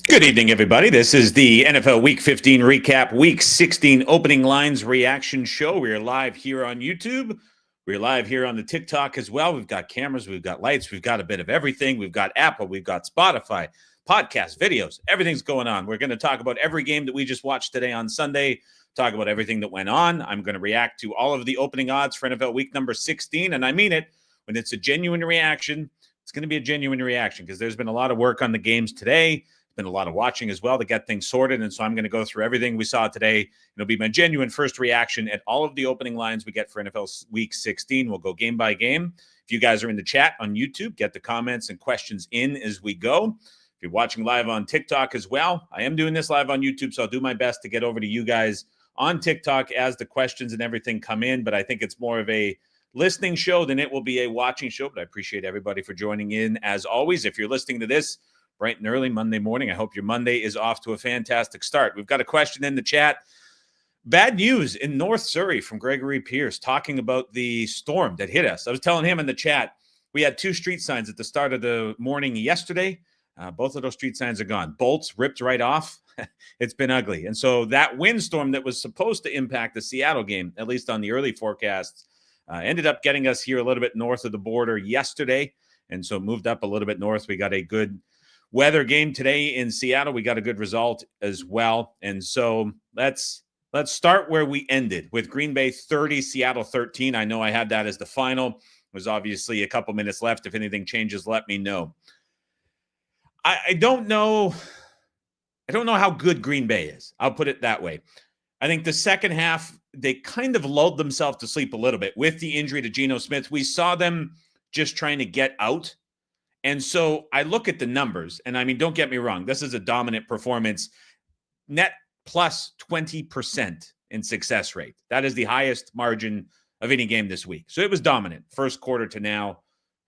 Good evening, everybody. This is the NFL Week 15 recap, Week 16 opening lines reaction show. We are live here on YouTube. We're live here on the TikTok as well. We've got cameras, we've got lights, we've got a bit of everything. We've got Apple, we've got Spotify, podcasts, videos, everything's going on. We're going to talk about every game that we just watched today on Sunday, talk about everything that went on. I'm going to react to all of the opening odds for NFL Week number 16, and I mean it. When it's a genuine reaction, it's going to be a genuine reaction because there's been a lot of work on the games today. Been a lot of watching as well to get things sorted, and so I'm going to go through everything we saw today. It'll be my genuine first reaction at all of the opening lines we get for NFL Week 16. We'll go game by game. If you guys are in the chat on YouTube, get the comments and questions in as we go. If you're watching live on TikTok as well, I am doing this live on YouTube, so I'll do my best to get over to you guys on TikTok as the questions and everything come in, but I think it's more of a listening show than it will be a watching show, but I appreciate everybody for joining in. As always, if you're listening to this bright and early Monday morning, I hope your Monday is off to a fantastic start. We've got a question in the chat. Bad news in North Surrey from Gregory Pierce talking about the storm that hit us. I was telling him in the chat, we had two street signs at the start of the morning yesterday. Both of those street signs are gone. Bolts ripped right off. It's been ugly. And so that windstorm that was supposed to impact the Seattle game, at least on the early forecasts, ended up getting us here a little bit north of the border yesterday. And so moved up a little bit north. We got a good weather game today in Seattle. We got a good result as well. And so let's start where we ended with Green Bay 30, Seattle 13. I know I had that as the final. There's obviously a couple minutes left. If anything changes, let me know. I don't know. I don't know how good Green Bay is. I'll put it that way. I think the second half, they kind of lulled themselves to sleep a little bit with the injury to Geno Smith. We saw them just trying to get out. And so I look at the numbers, and I mean, don't get me wrong. This is a dominant performance. Net plus 20% in success rate. That is the highest margin of any game this week. So it was dominant first quarter to now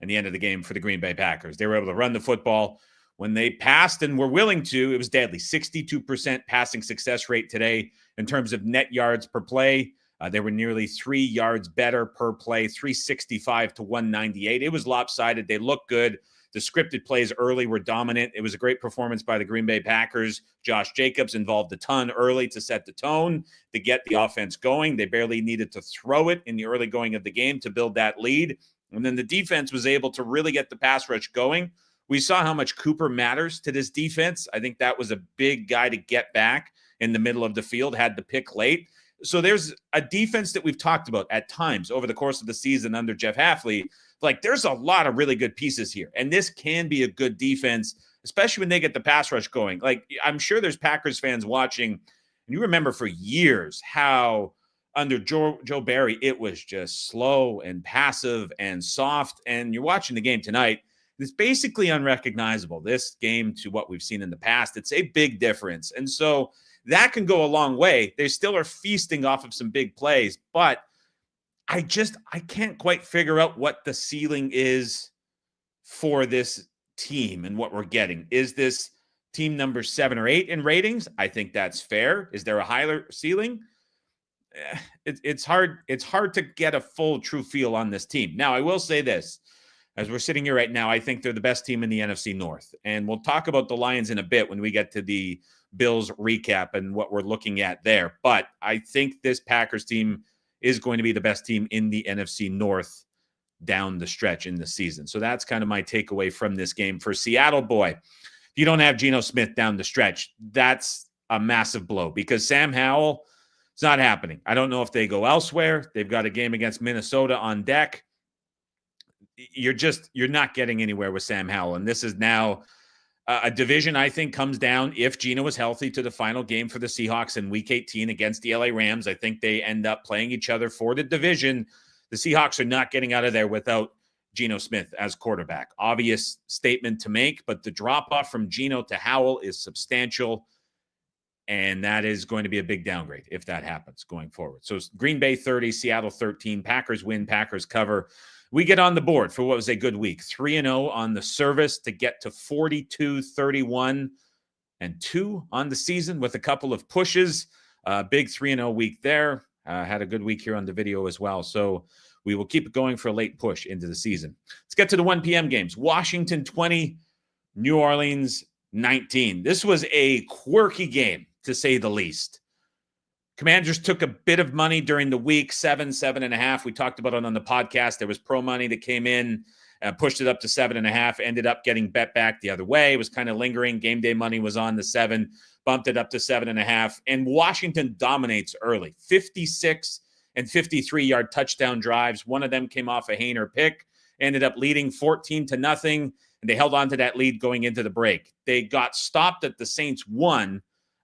and the end of the game for the Green Bay Packers. They were able to run the football. When they passed and were willing to, it was deadly. 62% passing success rate today in terms of net yards per play. They were nearly 3 yards better per play, 365 to 198. It was lopsided. They looked good. The scripted plays early were dominant. It was a great performance by the Green Bay Packers. Josh Jacobs involved a ton early to set the tone, to get the offense going. They barely needed to throw it in the early going of the game to build that lead. And then the defense was able to really get the pass rush going. We saw how much Cooper matters to this defense. I think that was a big guy to get back in the middle of the field, had the pick late. So there's a defense that we've talked about at times over the course of the season under Jeff Hafley. Like, there's a lot of really good pieces here, and this can be a good defense, especially when they get the pass rush going. Like, I'm sure there's Packers fans watching, and you remember for years how under Joe Barry, it was just slow and passive and soft, and you're watching the game tonight. It's basically unrecognizable, this game, to what we've seen in the past. It's a big difference, and so that can go a long way. They still are feasting off of some big plays, but I can't quite figure out what the ceiling is for this team and what we're getting. Is this team number 7 or 8 in ratings? I think that's fair. Is there a higher ceiling? It's hard to get a full true feel on this team. Now, I will say this. As we're sitting here right now, I think they're the best team in the NFC North. And we'll talk about the Lions in a bit when we get to the Bills recap and what we're looking at there. But I think this Packers team is going to be the best team in the NFC North down the stretch in the season. So that's kind of my takeaway from this game. For Seattle, boy, if you don't have Geno Smith down the stretch, that's a massive blow because Sam Howell, it's not happening. I don't know if they go elsewhere. They've got a game against Minnesota on deck. You're not getting anywhere with Sam Howell. And this is now a division, I think, comes down, if Geno is healthy, to the final game for the Seahawks in Week 18 against the LA Rams. I think they end up playing each other for the division. The Seahawks are not getting out of there without Geno Smith as quarterback. Obvious statement to make, but the drop-off from Geno to Howell is substantial, and that is going to be a big downgrade if that happens going forward. So Green Bay 30, Seattle 13. Packers win, Packers cover. We get on the board for what was a good week. 3-0 on the service to get to 42-31 and 2 on the season with a couple of pushes. Big 3-0 week there. Had a good week here on the video as well. So we will keep it going for a late push into the season. Let's get to the 1 p.m. games. Washington 20, New Orleans 19. This was a quirky game, to say the least. Commanders took a bit of money during the week, 7.5. We talked about it on the podcast. There was pro money that came in, pushed it up to 7.5, ended up getting bet back the other way. It was kind of lingering. Game day money was on the 7, bumped it up to 7.5. And Washington dominates early. 56 and 53-yard touchdown drives. One of them came off a Haener pick, ended up leading 14-0, and they held on to that lead going into the break. They got stopped at the Saints 1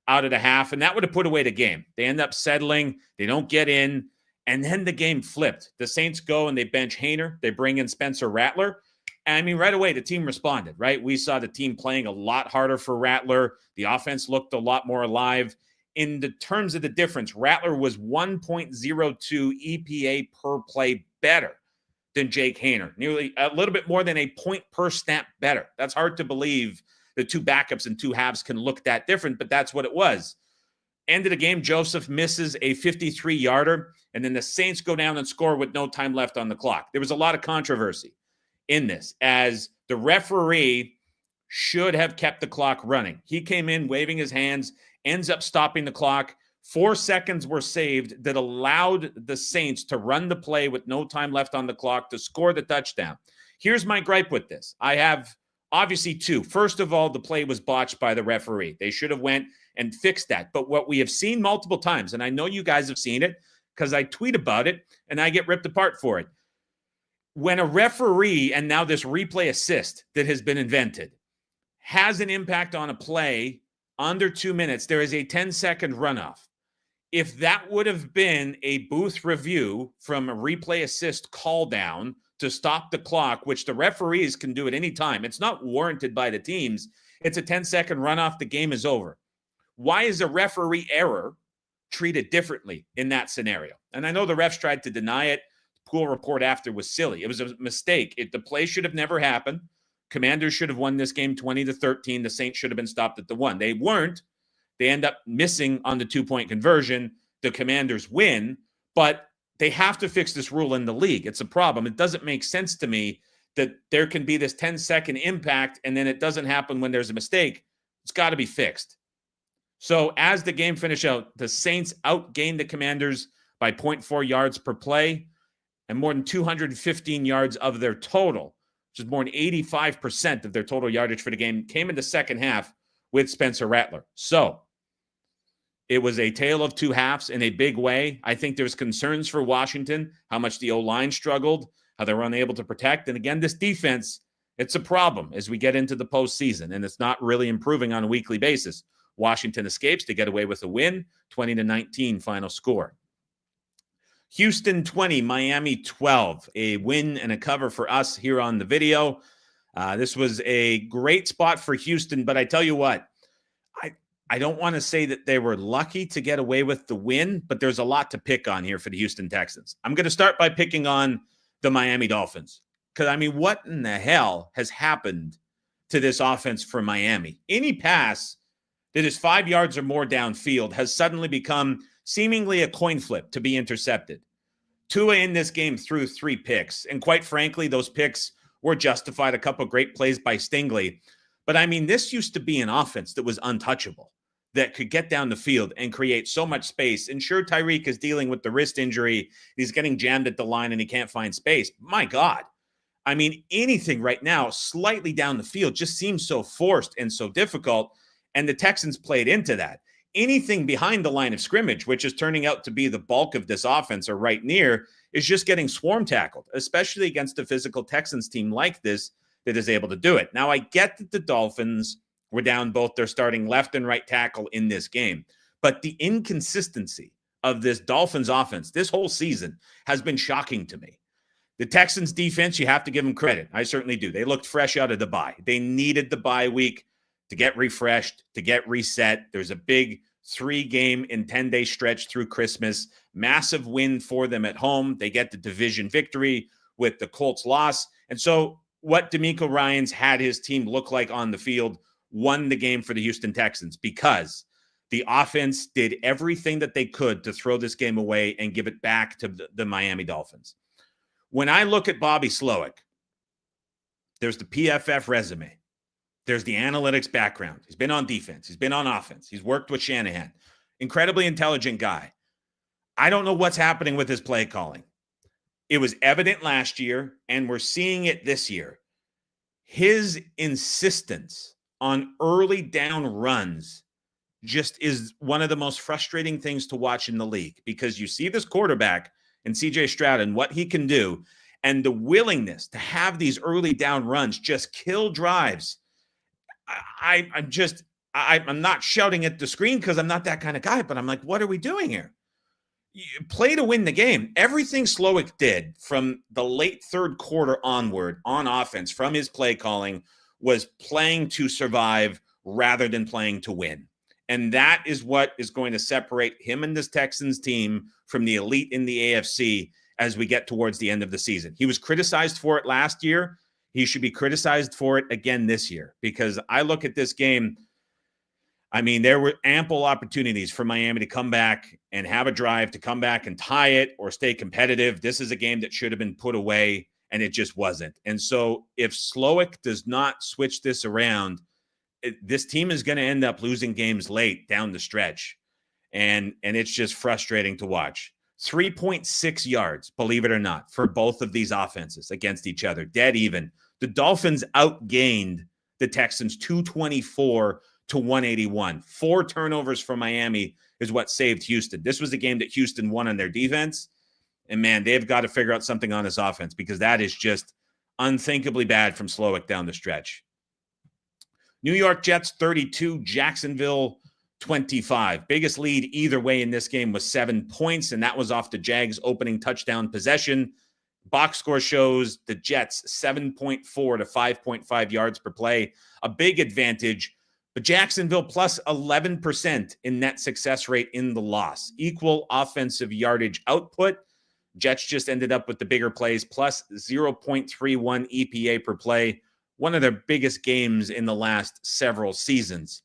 out of the half, and that would have put away the game. They end up settling. They don't get in, and then the game flipped. The Saints go and they bench Haener. They bring in Spencer Rattler. And I mean, right away, the team responded, right? We saw the team playing a lot harder for Rattler. The offense looked a lot more alive. In the terms of the difference, Rattler was 1.02 EPA per play better than Jake Haener, nearly a little bit more than a point per snap better. That's hard to believe. The two backups and two halves can look that different, but that's what it was. End of the game, Joseph misses a 53-yarder, and then the Saints go down and score with no time left on the clock. There was a lot of controversy in this, as the referee should have kept the clock running. He came in waving his hands, ends up stopping the clock. 4 seconds were saved that allowed the Saints to run the play with no time left on the clock to score the touchdown. Here's my gripe with this. I have obviously two. First of all, the play was botched by the referee. They should have went and fixed that. But what we have seen multiple times, and I know you guys have seen it because I tweet about it and I get ripped apart for it. When a referee, and now this replay assist that has been invented, has an impact on a play under 2 minutes, there is a 10-second runoff. If that would have been a booth review from a replay assist call down to stop the clock, which the referees can do at any time, it's not warranted by the teams. It's a 10-second runoff. The game is over. Why is a referee error treated differently in that scenario? And I know the refs tried to deny it. The pool report after was silly. It was a mistake. The play should have never happened. Commanders should have won this game 20-13. The Saints should have been stopped at the 1. They weren't. They end up missing on the 2-point conversion. The Commanders win, but they have to fix this rule in the league. It's a problem. It doesn't make sense to me that there can be this 10-second impact and then it doesn't happen when there's a mistake. It's got to be fixed. So as the game finished out, the Saints outgained the Commanders by 0.4 yards per play and more than 215 yards of their total, which is more than 85% of their total yardage for the game, came in the second half with Spencer Rattler. So it was a tale of two halves in a big way. I think there's concerns for Washington, how much the O-line struggled, how they were unable to protect. And again, this defense, it's a problem as we get into the postseason, and it's not really improving on a weekly basis. Washington escapes to get away with a win, 20-19 final score. Houston 20, Miami 12, a win and a cover for us here on the video. This was a great spot for Houston, but I tell you what, I don't want to say that they were lucky to get away with the win, but there's a lot to pick on here for the Houston Texans. I'm going to start by picking on the Miami Dolphins because, I mean, what in the hell has happened to this offense for Miami? Any pass that is 5 yards or more downfield has suddenly become seemingly a coin flip to be intercepted. Tua in this game threw 3 picks, and quite frankly, those picks were justified. A couple of great plays by Stingley. But, I mean, this used to be an offense that was untouchable, that could get down the field and create so much space. And sure, Tyreek is dealing with the wrist injury. He's getting jammed at the line and he can't find space. My God. I mean, anything right now slightly down the field just seems so forced and so difficult. And the Texans played into that. Anything behind the line of scrimmage, which is turning out to be the bulk of this offense or right near, is just getting swarm tackled, especially against a physical Texans team like this that is able to do it. Now, I get that the Dolphins were down both their starting left and right tackle in this game, but the inconsistency of this Dolphins offense this whole season has been shocking to me. The Texans defense, you have to give them credit. I certainly do. They looked fresh out of the bye. They needed the bye week to get refreshed, to get reset. There's a big 3-game and 10-day stretch through Christmas. Massive win for them at home. They get the division victory with the Colts loss. And so what DeMeco Ryans had his team look like on the field won the game for the Houston Texans because the offense did everything that they could to throw this game away and give it back to the Miami Dolphins. When I look at Bobby Slowick, there's the PFF resume. There's the analytics background. He's been on defense. He's been on offense. He's worked with Shanahan. Incredibly intelligent guy. I don't know what's happening with his play calling. It was evident last year, and we're seeing it this year. His insistence on early down runs just is one of the most frustrating things to watch in the league, because you see this quarterback in CJ Stroud and what he can do, and the willingness to have these early down runs just kill drives. I'm not shouting at the screen because I'm not that kind of guy, but I'm like, what are we doing here? Play to win the game. Everything Slowick did from the late third quarter onward on offense from his play calling was playing to survive rather than playing to win. And that is what is going to separate him and this Texans team from the elite in the AFC as we get towards the end of the season. He was criticized for it last year. He should be criticized for it again this year, because I look at this game. I mean, there were ample opportunities for Miami to come back and have a drive to come back and tie it or stay competitive. This is a game that should have been put away, and it just wasn't. And so if Slowick does not switch this around, this team is going to end up losing games late down the stretch. And it's just frustrating to watch. 3.6 yards, believe it or not, for both of these offenses against each other. Dead even. The Dolphins outgained the Texans 224 to 181. 4 turnovers for Miami is what saved Houston. This was a game that Houston won on their defense. And man, they've got to figure out something on this offense, because that is just unthinkably bad from Slowick down the stretch. New York Jets 32, Jacksonville 25. Biggest lead either way in this game was 7 points, and that was off the Jags' opening touchdown possession. Box score shows the Jets 7.4 to 5.5 yards per play, a big advantage. But Jacksonville plus 11% in net success rate in the loss. Equal offensive yardage output. Jets just ended up with the bigger plays, plus 0.31 EPA per play. One of their biggest games in the last several seasons.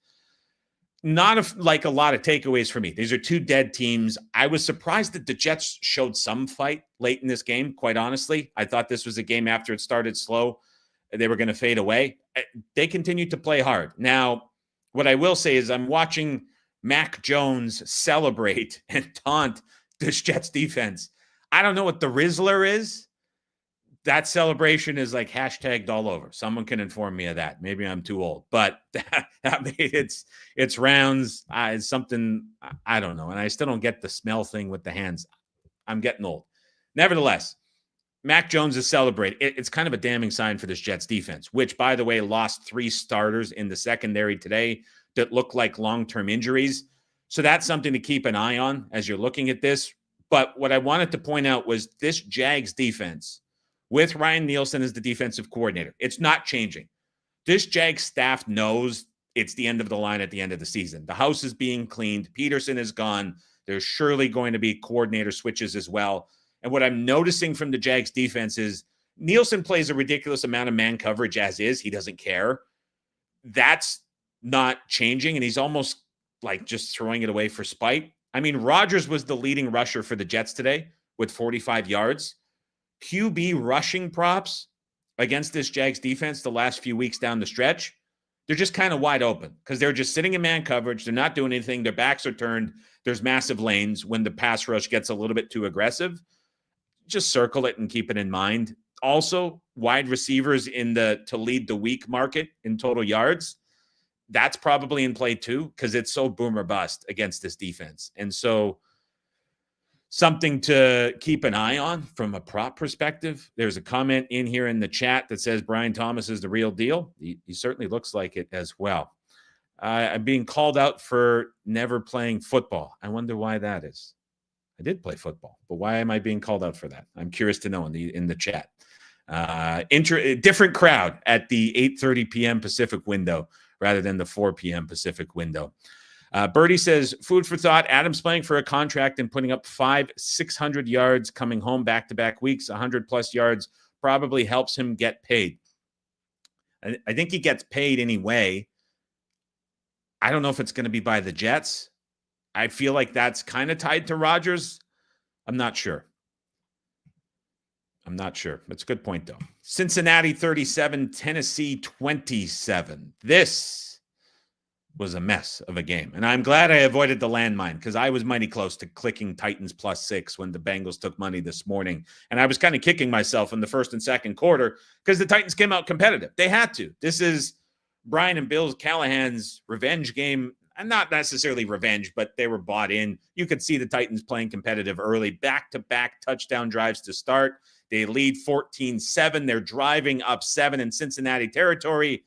Not a lot of takeaways for me. These are two dead teams. I was surprised that the Jets showed some fight late in this game, quite honestly. I thought this was a game after it started slow, they were going to fade away. They continued to play hard. Now, what I will say is I'm watching Mac Jones celebrate and taunt this Jets defense. I don't know what the Rizzler is. That celebration is like hashtagged all over. Someone can inform me of that. Maybe I'm too old, but it's rounds. It's something I don't know. And I still don't get the smell thing with the hands. I'm getting old. Nevertheless, Mac Jones is celebrating. It's kind of a damning sign for this Jets defense, which, by the way, lost 3 starters in the secondary today that look like long-term injuries. So that's something to keep an eye on as you're looking at this. But what I wanted to point out was this Jags defense, with Ryan Nielsen as the defensive coordinator, it's not changing. This Jags staff knows it's the end of the line at the end of the season. The house is being cleaned. Peterson is gone. There's surely going to be coordinator switches as well. And what I'm noticing from the Jags defense is Nielsen plays a ridiculous amount of man coverage as is. He doesn't care. That's not changing, and he's almost like just throwing it away for spite. I mean, Rodgers was the leading rusher for the Jets today with 45 yards. QB rushing props against this Jags defense the last few weeks down the stretch, they're just kind of wide open because they're just sitting in man coverage. They're not doing anything. Their backs are turned. There's massive lanes when the pass rush gets a little bit too aggressive. Just circle it and keep it in mind. Also, wide receivers to lead the week market in total yards. That's probably in play too, because it's so boom or bust against this defense. And so something to keep an eye on from a prop perspective. There's a comment in here in the chat that says Brian Thomas is the real deal. He certainly looks like it as well. I'm being called out for never playing football. I wonder why that is. I did play football, but why am I being called out for that? I'm curious to know in the chat. Different crowd at the 8:30 p.m. Pacific window rather than the 4 p.m. Pacific window. Birdie says, food for thought. Adams playing for a contract and putting up 600 yards coming home back-to-back weeks, 100-plus yards, probably helps him get paid. I think he gets paid anyway. I don't know if it's going to be by the Jets. I feel like that's kind of tied to Rodgers. I'm not sure. I'm not sure. That's a good point, though. Cincinnati 37, Tennessee 27. This was a mess of a game. And I'm glad I avoided the landmine because I was mighty close to clicking Titans +6 when the Bengals took money this morning. And I was kind of kicking myself in the first and second quarter because the Titans came out competitive. They had to. This is Brian and Bill Callahan's revenge game. And not necessarily revenge, but they were bought in. You could see the Titans playing competitive early, back-to-back touchdown drives to start. They lead 14-7. They're driving up 7 in Cincinnati territory,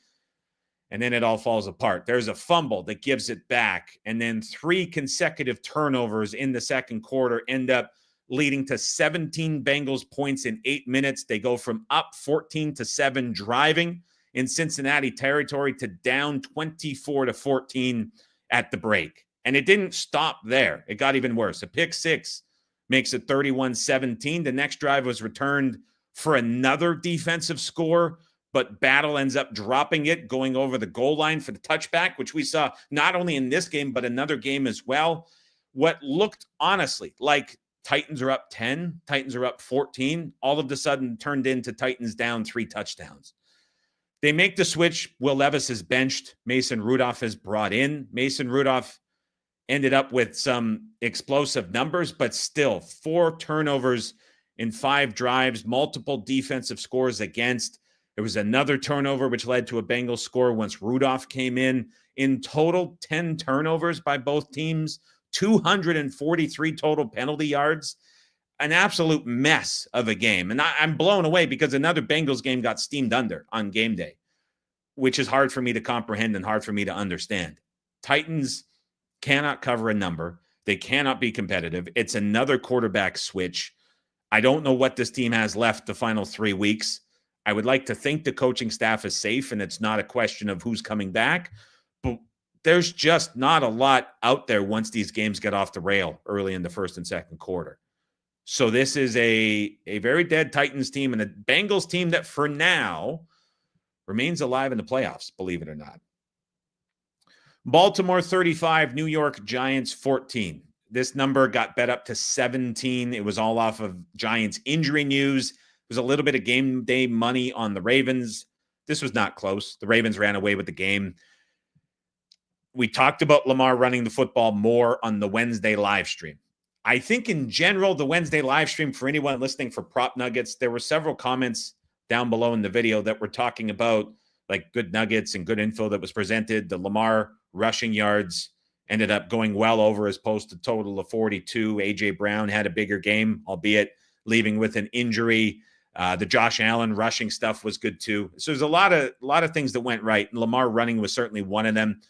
and then it all falls apart. There's a fumble that gives it back, and then 3 consecutive turnovers in the second quarter end up leading to 17 Bengals points in 8 minutes. They go from up 14-7 driving in Cincinnati territory to down 24-14 at the break. And it didn't stop there. It got even worse. A pick 6 makes it 31-17. The next drive was returned for another defensive score, but Battle ends up dropping it, going over the goal line for the touchback, which we saw not only in this game, but another game as well. What looked honestly like Titans are up 10, Titans are up 14, all of a sudden turned into Titans down 3 touchdowns. They make the switch. Will Levis is benched. Mason Rudolph is brought in. Mason Rudolph ended up with some explosive numbers, but still 4 turnovers in 5 drives, multiple defensive scores against. There was another turnover, which led to a Bengals score once Rudolph came in. In total, 10 turnovers by both teams, 243 total penalty yards. An absolute mess of a game. And I'm blown away because another Bengals game got steamed under on game day, which is hard for me to comprehend and hard for me to understand. Titans cannot cover a number. They cannot be competitive. It's another quarterback switch. I don't know what this team has left the final 3 weeks. I would like to think the coaching staff is safe and it's not a question of who's coming back, but there's just not a lot out there once these games get off the rail early in the first and second quarter. So this is a very dead Titans team and a Bengals team that for now remains alive in the playoffs, believe it or not. Baltimore 35, New York Giants 14. This number got bet up to 17. It was all off of Giants injury news. It was a little bit of game day money on the Ravens. This was not close. The Ravens ran away with the game. We talked about Lamar running the football more on the Wednesday live stream. I think in general, the Wednesday live stream, for anyone listening for Prop Nuggets, there were several comments down below in the video that were talking about like good nuggets and good info that was presented. The Lamar rushing yards ended up going well over as opposed to total of 42. A.J. Brown had a bigger game, albeit leaving with an injury. The Josh Allen rushing stuff was good too. So there's a lot of things that went right. And Lamar running was certainly one of them.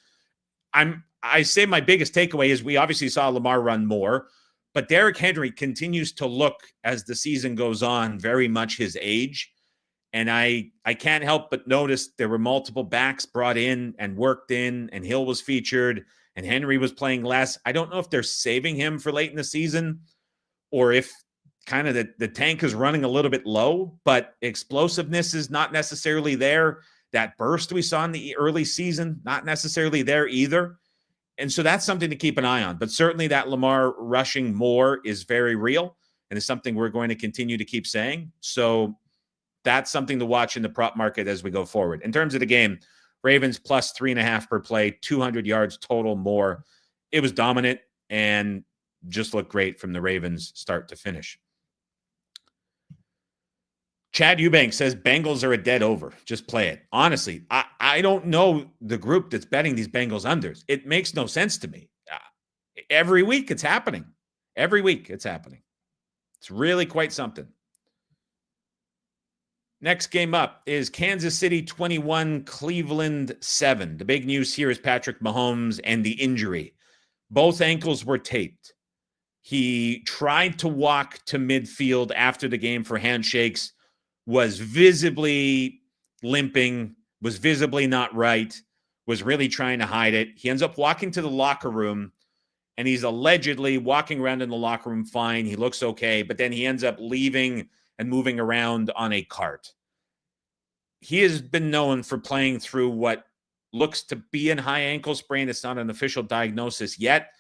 I say my biggest takeaway is we obviously saw Lamar run more, but Derrick Henry continues to look, as the season goes on, very much his age. And I can't help but notice there were multiple backs brought in and worked in, and Hill was featured, and Henry was playing less. I don't know if they're saving him for late in the season or if kind of the tank is running a little bit low, but explosiveness is not necessarily there. That burst we saw in the early season, not necessarily there either. And so that's something to keep an eye on. But certainly that Lamar rushing more is very real and is something we're going to continue to keep saying. So that's something to watch in the prop market as we go forward. In terms of the game, Ravens plus 3.5 per play, 200 yards total more. It was dominant and just looked great from the Ravens start to finish. Chad Eubank says Bengals are a dead over. Just play it. Honestly, I don't know the group that's betting these Bengals unders. It makes no sense to me. Every week it's happening. Every week it's happening. It's really quite something. Next game up is Kansas City 21, Cleveland 7. The big news here is Patrick Mahomes and the injury. Both ankles were taped. He tried to walk to midfield after the game for handshakes, was visibly limping, was visibly not right, was really trying to hide it. He ends up walking to the locker room, and he's allegedly walking around in the locker room fine. He looks okay, but then he ends up leaving and moving around on a cart. He has been known for playing through what looks to be a high ankle sprain. It's not an official diagnosis yet.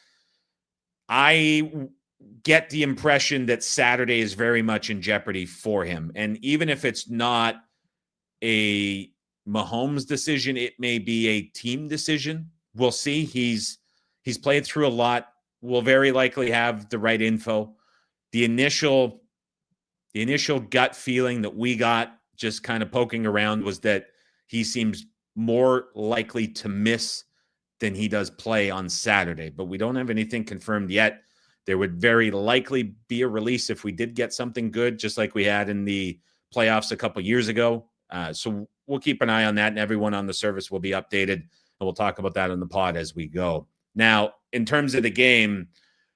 I get the impression that Saturday is very much in jeopardy for him. And even if it's not a Mahomes decision, it may be a team decision. We'll see. He's played through a lot. We'll very likely have the right info. The initial gut feeling that we got just kind of poking around was that he seems more likely to miss than he does play on Saturday, but we don't have anything confirmed yet. There would very likely be a release if we did get something good, just like we had in the playoffs a couple years ago. So we'll keep an eye on that, and everyone on the service will be updated, and we'll talk about that on the pod as we go. Now, in terms of the game,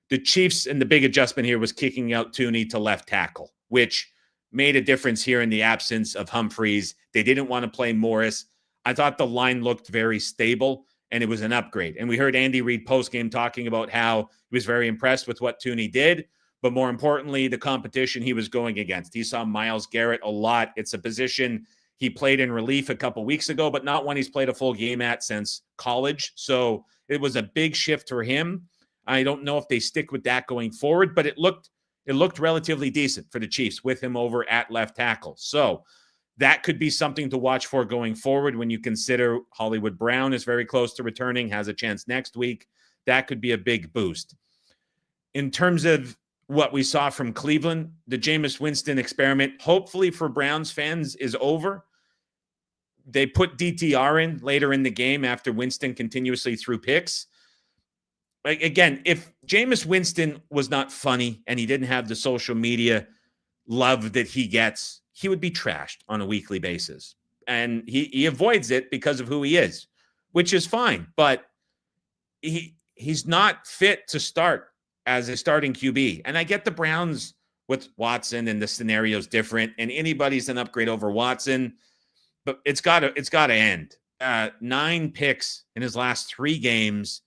the Chiefs, and the big adjustment here was kicking out Tooney to left tackle, which made a difference here in the absence of Humphreys. They didn't want to play Morris. I thought the line looked very stable, and it was an upgrade. And we heard Andy Reid postgame talking about how he was very impressed with what Tooney did, but more importantly, the competition he was going against. He saw Myles Garrett a lot. It's a position he played in relief a couple weeks ago, but not one he's played a full game at since college. So it was a big shift for him. I don't know if they stick with that going forward, but it looked relatively decent for the Chiefs with him over at left tackle. So that could be something to watch for going forward when you consider Hollywood Brown is very close to returning, has a chance next week. That could be a big boost. In terms of what we saw from Cleveland, the Jameis Winston experiment, hopefully for Browns fans, is over. They put DTR in later in the game after Winston continuously threw picks. Again, if Jameis Winston was not funny and he didn't have the social media love that he gets, he would be trashed on a weekly basis. And he avoids it because of who he is, which is fine. But he's not fit to start as a starting QB. And I get the Browns with Watson and the scenario's different, and anybody's an upgrade over Watson, but it's got to end. 9 picks in his last 3 games.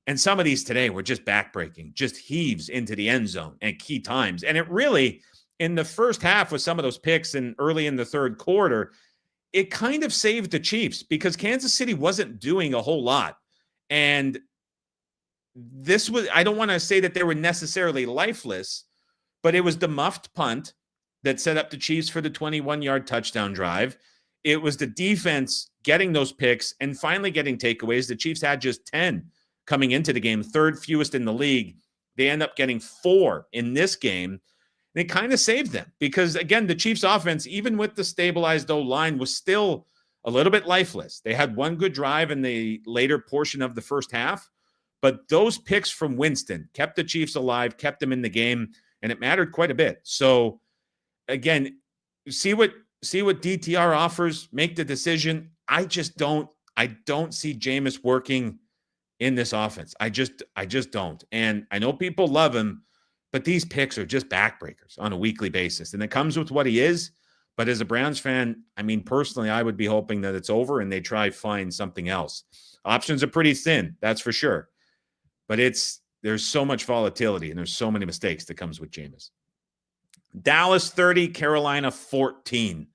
And some of these today were just backbreaking, just heaves into the end zone at key times. And it really, in the first half with some of those picks and early in the third quarter, it kind of saved the Chiefs because Kansas City wasn't doing a whole lot. And this was, I don't want to say that they were necessarily lifeless, but it was the muffed punt that set up the Chiefs for the 21-yard touchdown drive. It was the defense getting those picks and finally getting takeaways. The Chiefs had just 10 coming into the game, third fewest in the league. They end up getting 4 in this game. And it kind of saved them because, again, the Chiefs offense, even with the stabilized O-line, was still a little bit lifeless. They had one good drive in the later portion of the first half, but those picks from Winston kept the Chiefs alive, kept them in the game, and it mattered quite a bit. So, again, see what DTR offers, make the decision. I don't see Jameis working in this offense. I just don't. And I know people love him, but these picks are just backbreakers on a weekly basis. And it comes with what he is. But as a Browns fan, I mean, personally, I would be hoping that it's over and they try find something else. Options are pretty thin, that's for sure. But there's so much volatility and there's so many mistakes that comes with Jameis. Dallas 30, Carolina 14.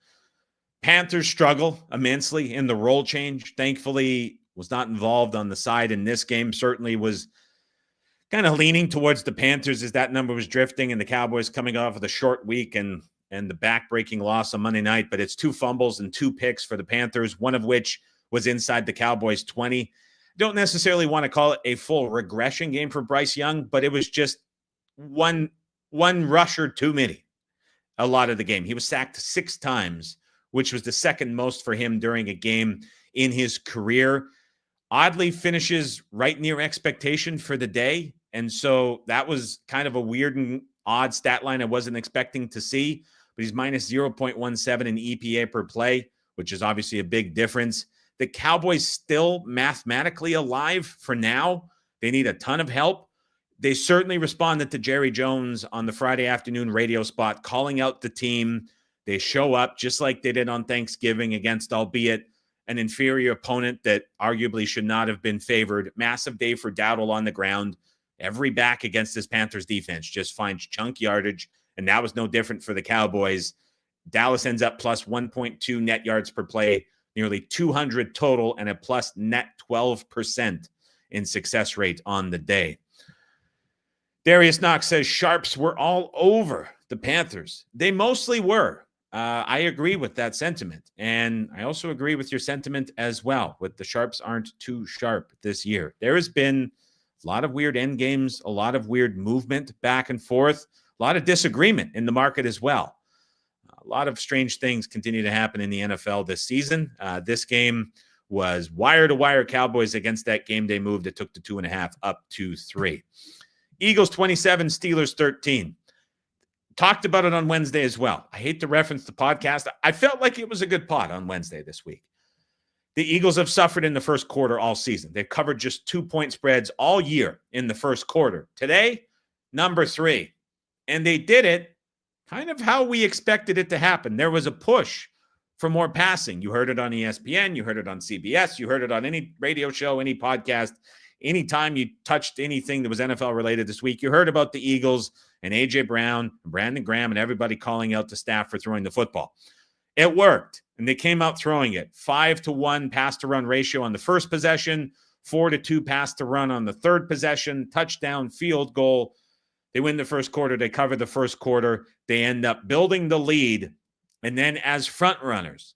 Panthers struggle immensely in the role change. Thankfully, was not involved on the side in this game. Certainly was kind of leaning towards the Panthers as that number was drifting, and the Cowboys coming off of the short week and the back-breaking loss on Monday night. But it's 2 fumbles and 2 picks for the Panthers, one of which was inside the Cowboys' 20. Don't necessarily want to call it a full regression game for Bryce Young, but it was just one rusher too many a lot of the game. He was sacked 6 times, which was the second most for him during a game in his career. Oddly finishes right near expectation for the day. And so that was kind of a weird and odd stat line I wasn't expecting to see. But he's minus 0.17 in EPA per play, which is obviously a big difference. The Cowboys still mathematically alive for now. They need a ton of help. They certainly responded to Jerry Jones on the Friday afternoon radio spot, calling out the team. They show up just like they did on Thanksgiving against, albeit an inferior opponent that arguably should not have been favored. Massive day for Dowdle on the ground. Every back against this Panthers defense just finds chunk yardage, and that was no different for the Cowboys. Dallas ends up plus 1.2 net yards per play, nearly 200 total, and a plus net 12% in success rate on the day. Darius Knox says Sharps were all over the Panthers. They mostly were. I agree with that sentiment. And I also agree with your sentiment as well, with the Sharps aren't too sharp this year. There has been a lot of weird end games, a lot of weird movement back and forth, a lot of disagreement in the market as well. A lot of strange things continue to happen in the NFL this season. This game was wire-to-wire Cowboys against that game day move that took the 2.5 up to 3. Eagles 27, Steelers 13. Talked about it on Wednesday as well. I hate to reference the podcast. I felt like it was a good pod on Wednesday this week. The Eagles have suffered in the first quarter all season. They've covered just 2-point spreads all year in the first quarter. Today, number 3. And they did it kind of how we expected it to happen. There was a push for more passing. You heard it on ESPN. You heard it on CBS. You heard it on any radio show, any podcast. Anytime you touched anything that was NFL related this week, you heard about the Eagles and A.J. Brown, and Brandon Graham, and everybody calling out the staff for throwing the football. It worked, and they came out throwing it. 5-to-1 pass-to-run ratio on the first possession, 4-to-2 pass-to-run on the third possession, touchdown, field goal. They win the first quarter. They cover the first quarter. They end up building the lead, and then as front runners,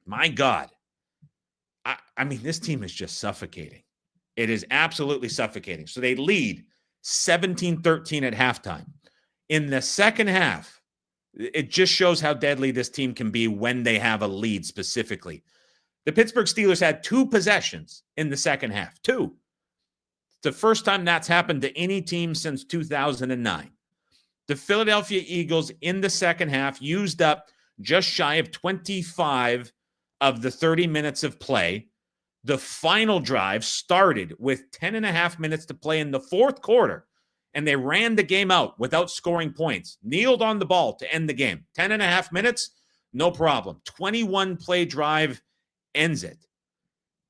my God, I mean, this team is just suffocating. It is absolutely suffocating. So they lead 17-13 at halftime. In the second half, it just shows how deadly this team can be when they have a lead specifically. The Pittsburgh Steelers had 2 possessions in the second half. 2. It's the first time that's happened to any team since 2009. The Philadelphia Eagles in the second half used up just shy of 25 of the 30 minutes of play. The final drive started with 10.5 minutes to play in the fourth quarter, and they ran the game out without scoring points, kneeled on the ball to end the game. 10.5 minutes, no problem. 21-play drive ends it.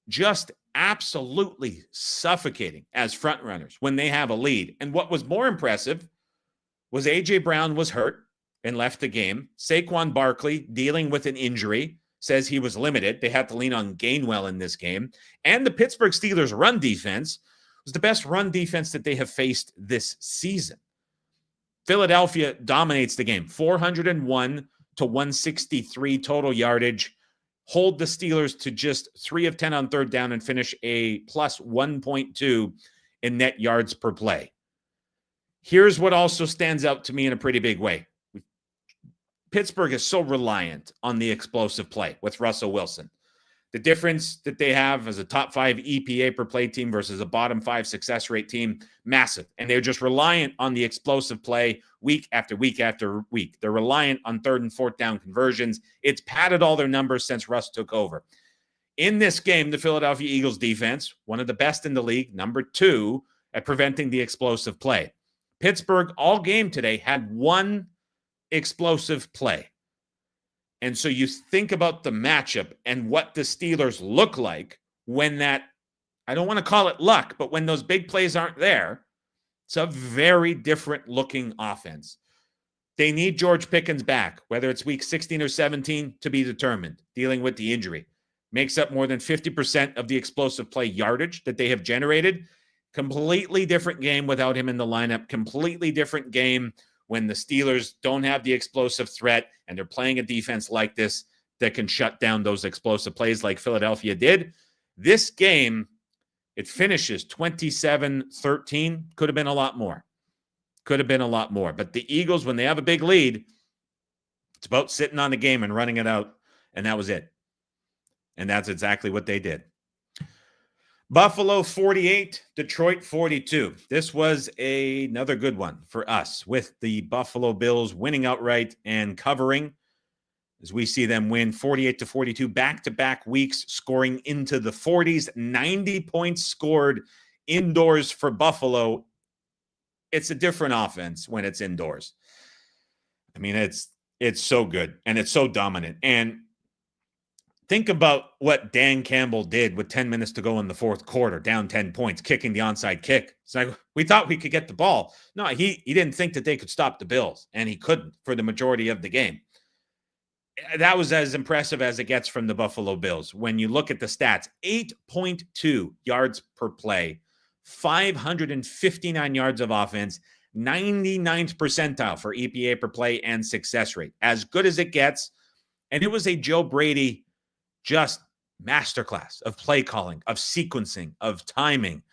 Just absolutely suffocating as front runners when they have a lead. And what was more impressive was A.J. Brown was hurt and left the game. Saquon Barkley dealing with an injury, says he was limited. They had to lean on Gainwell in this game. And the Pittsburgh Steelers' run defense was the best run defense that they have faced this season. Philadelphia dominates the game, 401 to 163 total yardage. Hold the Steelers to just 3 of 10 on third down and finish a plus 1.2 in net yards per play. Here's what also stands out to me in a pretty big way. Pittsburgh is so reliant on the explosive play with Russell Wilson. The difference that they have as a top 5 EPA per play team versus a bottom 5 success rate team, massive. And they're just reliant on the explosive play week after week after week. They're reliant on 3rd and 4th down conversions. It's padded all their numbers since Russ took over. In this game, the Philadelphia Eagles defense, one of the best in the league, number 2 at preventing the explosive play. Pittsburgh all game today had 1 explosive play. And so you think about the matchup and what the Steelers look like when that, I don't want to call it luck, but when those big plays aren't there, it's a very different looking offense. They need George Pickens back, whether it's week 16 or 17 to be determined, dealing with the injury. Makes up more than 50% of the explosive play yardage that they have generated. Completely different game without him in the lineup. Completely different game when the Steelers don't have the explosive threat and they're playing a defense like this that can shut down those explosive plays like Philadelphia did. This game, it finishes 27-13. Could have been a lot more. Could have been a lot more. But the Eagles, when they have a big lead, it's about sitting on the game and running it out, and that was it. And that's exactly what they did. Buffalo 48, Detroit 42. This was another good one for us with the Buffalo Bills winning outright and covering as we see them win 48-42 back-to-back weeks, scoring into the 40s, 90 points scored indoors for Buffalo. It's a different offense when it's indoors. I mean, it's so good and it's so dominant. And think about what Dan Campbell did with 10 minutes to go in the fourth quarter, down 10 points, kicking the onside kick. It's like, we thought we could get the ball. No, he didn't think that they could stop the Bills, and he couldn't for the majority of the game. That was as impressive as it gets from the Buffalo Bills. When you look at the stats, 8.2 yards per play, 559 yards of offense, 99th percentile for EPA per play and success rate. As good as it gets. And it was a Joe Brady just masterclass of play calling, of sequencing, of timing.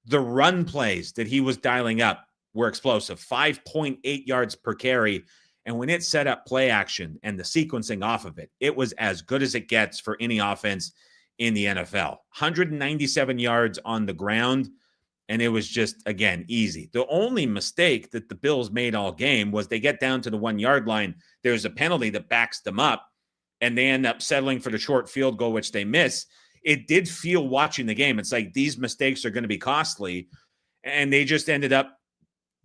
The run plays that he was dialing up were explosive, 5.8 yards per carry. And when it set up play action and the sequencing off of it, it was as good as it gets for any offense in the NFL. 197 yards on the ground, and it was just, again, easy. The only mistake that the Bills made all game was they get down to the 1 yard line. There's a penalty that backs them up, and they end up settling for the short field goal, which they miss. It did feel watching the game, it's like these mistakes are going to be costly, and they just ended up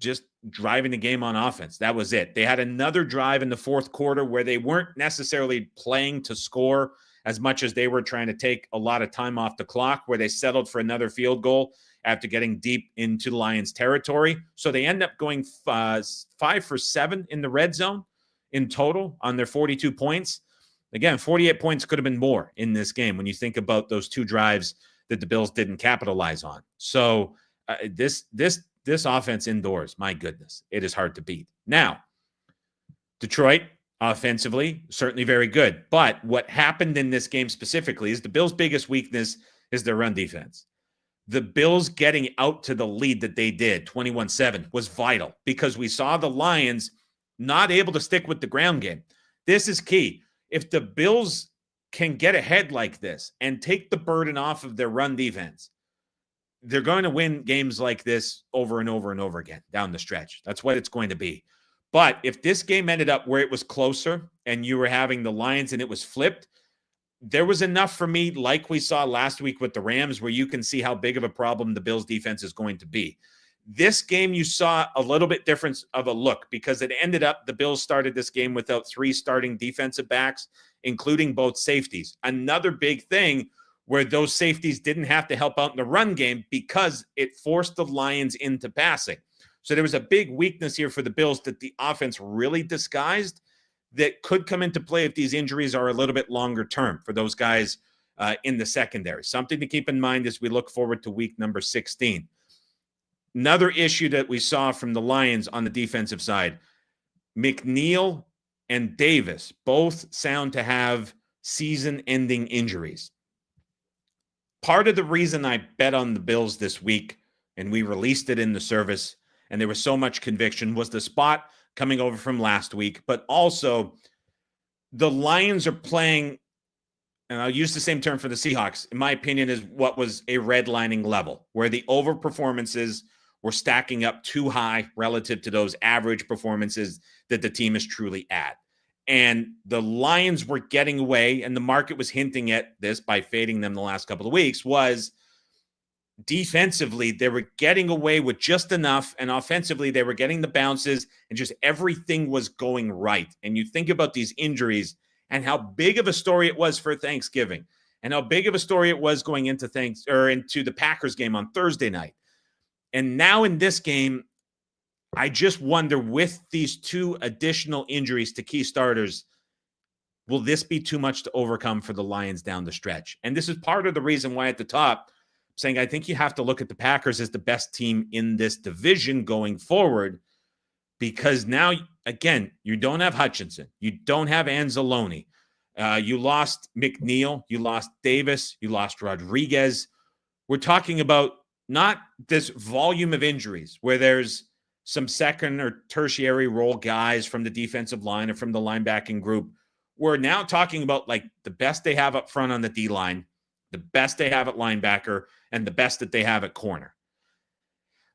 just driving the game on offense. That was it. They had another drive in the fourth quarter where they weren't necessarily playing to score as much as they were trying to take a lot of time off the clock, where they settled for another field goal after getting deep into the Lions' territory. So they end up going 5 for 7 in the red zone in total on their 42 points. Again, 48 points could have been more in this game when you think about those two drives that the Bills didn't capitalize on. So this offense indoors, my goodness, it is hard to beat. Now, Detroit, offensively, certainly very good. But what happened in this game specifically is the Bills' biggest weakness is their run defense. The Bills getting out to the lead that they did, 21-7, was vital because we saw the Lions not able to stick with the ground game. This is key. If the Bills can get ahead like this and take the burden off of their run defense, they're going to win games like this over and over and over again down the stretch. That's what it's going to be. But if this game ended up where it was closer and you were having the Lions and it was flipped, there was enough for me, like we saw last week with the Rams, where you can see how big of a problem the Bills defense is going to be. This game, you saw a little bit different of a look because it ended up the Bills started this game without 3 starting defensive backs, including both safeties. Another big thing where those safeties didn't have to help out in the run game because it forced the Lions into passing. So there was a big weakness here for the Bills that the offense really disguised that could come into play if these injuries are a little bit longer term for those guys in the secondary. Something to keep in mind as we look forward to week number 16. Another issue that we saw from the Lions on the defensive side, McNeil and Davis both sound to have season-ending injuries. Part of the reason I bet on the Bills this week, and we released it in the service, and there was so much conviction, was the spot coming over from last week, but also the Lions are playing, and I'll use the same term for the Seahawks, in my opinion, is what was a redlining level, where the overperformances were stacking up too high relative to those average performances that the team is truly at. And the Lions were getting away, and the market was hinting at this by fading them the last couple of weeks, was defensively, they were getting away with just enough, and offensively, they were getting the bounces, and just everything was going right. And you think about these injuries and how big of a story it was for Thanksgiving, and how big of a story it was going into into the Packers game on Thursday night. And now in this game, I just wonder, with these 2 additional injuries to key starters, will this be too much to overcome for the Lions down the stretch? And this is part of the reason why at the top, I'm saying I think you have to look at the Packers as the best team in this division going forward, because now, again, you don't have Hutchinson. You don't have Anzalone. You lost McNeil. You lost Davis. You lost Rodriguez. We're talking about not this volume of injuries where there's some second or tertiary role guys from the defensive line or from the linebacking group. We're now talking about like the best they have up front on the D-line, the best they have at linebacker, and the best that they have at corner.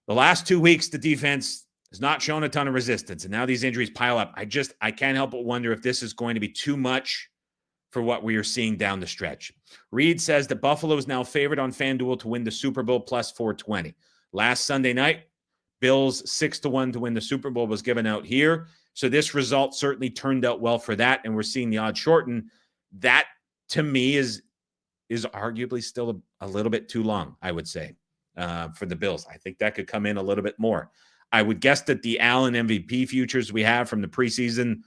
The last 2 weeks, the defense has not shown a ton of resistance, and now these injuries pile up. I can't help but wonder if this is going to be too much for what we are seeing down the stretch. Reed says that Buffalo is now favored on FanDuel to win the Super Bowl plus 420. Last Sunday night, Bills 6-1 to win the Super Bowl was given out here. So this result certainly turned out well for that, and we're seeing the odds shorten. That, to me, is arguably still a little bit too long, I would say, for the Bills. I think that could come in a little bit more. I would guess that the Allen MVP futures we have from the preseason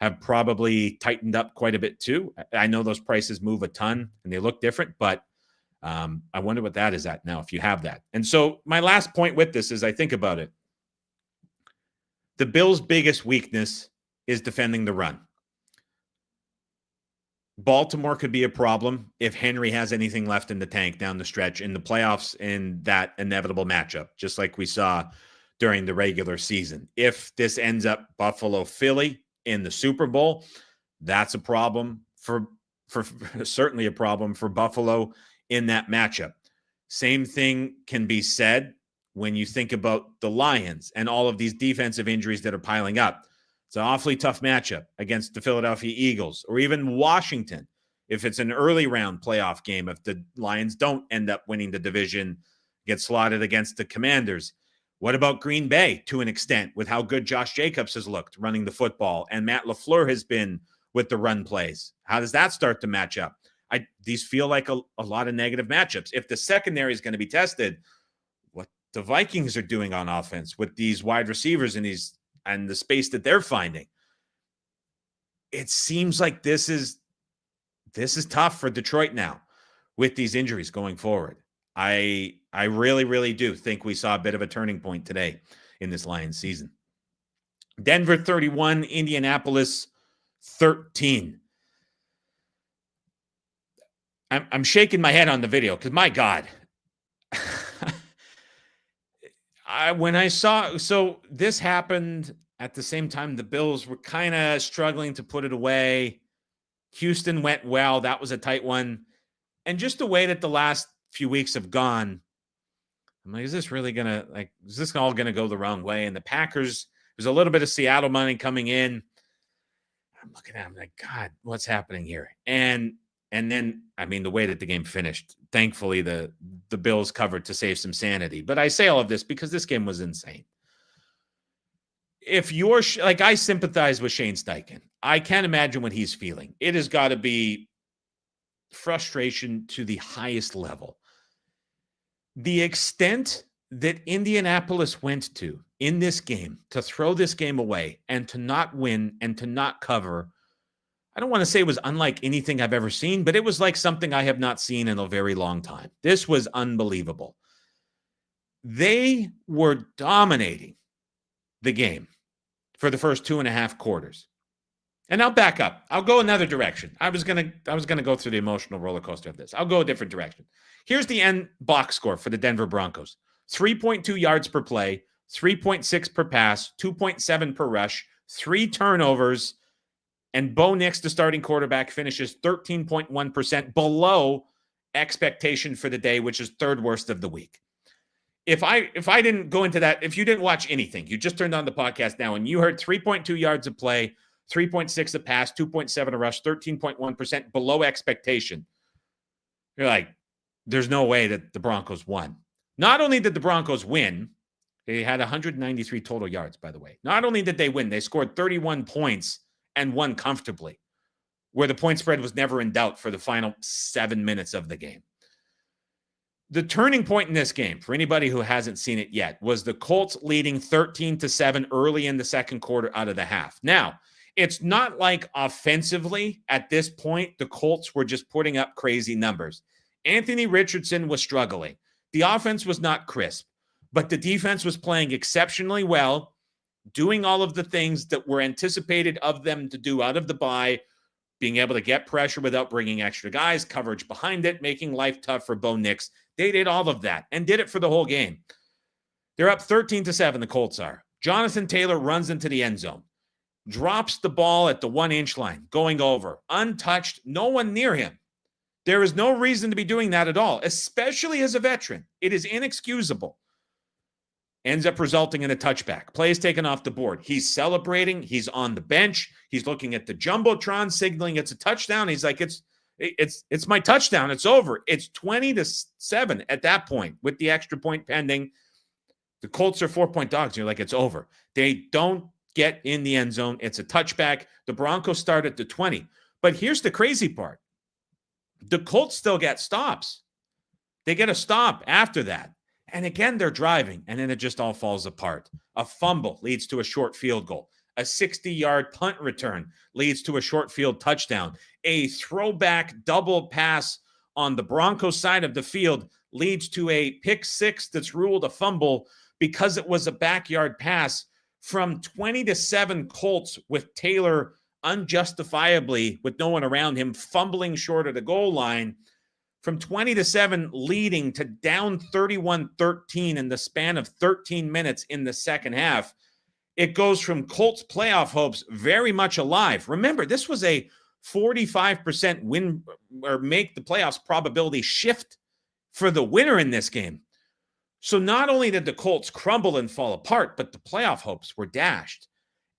have probably tightened up quite a bit too. I know those prices move a ton and they look different, but I wonder what that is at now, if you have that. And so my last point with this is I think about it. The Bills' biggest weakness is defending the run. Baltimore could be a problem if Henry has anything left in the tank down the stretch in the playoffs in that inevitable matchup, just like we saw during the regular season. If this ends up Buffalo-Philly in the Super Bowl, that's a problem for certainly a problem for Buffalo in that matchup. Same thing can be said when you think about the Lions and all of these defensive injuries that are piling up. It's an awfully tough matchup against the Philadelphia Eagles or even Washington. If it's an early round playoff game, if the Lions don't end up winning the division, get slotted against the Commanders. What about Green Bay to an extent with how good Josh Jacobs has looked running the football and Matt LaFleur has been with the run plays? How does that start to match up? These feel like a lot of negative matchups. If the secondary is going to be tested, what the Vikings are doing on offense with these wide receivers and the space that they're finding, it seems like this is tough for Detroit now with these injuries going forward. I really, really do think we saw a bit of a turning point today in this Lions season. Denver 31, Indianapolis 13. I'm shaking my head on the video because, my God, so this happened at the same time the Bills were kind of struggling to put it away. Houston went well. That was a tight one. And just the way that the last few weeks have gone, I'm like, is this all going to go the wrong way? And the Packers, there's a little bit of Seattle money coming in. I'm looking at it, I'm like, God, what's happening here? And then, the way that the game finished, thankfully the Bills covered to save some sanity. But I say all of this because this game was insane. If you're I sympathize with Shane Steichen. I can't imagine what he's feeling. It has got to be frustration to the highest level. The extent that Indianapolis went to in this game to throw this game away and to not win and to not cover, I don't want to say it was unlike anything I've ever seen, but it was like something I have not seen in a very long time. This was unbelievable. They were dominating the game for the first 2.5 quarters. And I'll back up. I'll go another direction. I was gonna go through the emotional roller coaster of this. I'll go a different direction. Here's the end box score for the Denver Broncos. 3.2 yards per play, 3.6 per pass, 2.7 per rush, 3 turnovers, and Bo Nix, the starting quarterback, finishes 13.1% below expectation for the day, which is third worst of the week. If I didn't go into that, if you didn't watch anything, you just turned on the podcast now and you heard 3.2 yards of play, 3.6 a pass, 2.7 a rush, 13.1% below expectation, you're like, there's no way that the Broncos won. Not only did the Broncos win, they had 193 total yards, by the way. Not only did they win, they scored 31 points and won comfortably, where the point spread was never in doubt for the final 7 minutes of the game. The turning point in this game, for anybody who hasn't seen it yet, was the Colts leading 13-7 early in the second quarter out of the half. Now, it's not like offensively at this point, the Colts were just putting up crazy numbers. Anthony Richardson was struggling. The offense was not crisp, but the defense was playing exceptionally well, doing all of the things that were anticipated of them to do out of the bye, being able to get pressure without bringing extra guys, coverage behind it, making life tough for Bo Nix. They did all of that and did it for the whole game. They're up 13-7, the Colts are. Jonathan Taylor runs into the end zone, drops the ball at the 1-inch line, going over, untouched, no one near him. There is no reason to be doing that at all, especially as a veteran. It is inexcusable. Ends up resulting in a touchback. Play is taken off the board. He's celebrating. He's on the bench. He's looking at the Jumbotron, signaling it's a touchdown. He's like, it's my touchdown. It's over. It's 20-7 at that point with the extra point pending. The Colts are 4-point dogs. And you're like, it's over. They don't get in the end zone. It's a touchback. The Broncos start at the 20. But here's the crazy part. The Colts still get stops. They get a stop after that. And again, they're driving, and then it just all falls apart. A fumble leads to a short field goal. A 60-yard punt return leads to a short field touchdown. A throwback double pass on the Broncos side of the field leads to a pick six that's ruled a fumble because it was a backyard pass. From 20-7 Colts with Taylor unjustifiably, with no one around him, fumbling short of the goal line, from 20-7 leading to down 31-13 in the span of 13 minutes in the second half. It goes from Colts playoff hopes very much alive. Remember, this was a 45% win or make the playoffs probability shift for the winner in this game. So not only did the Colts crumble and fall apart, but the playoff hopes were dashed.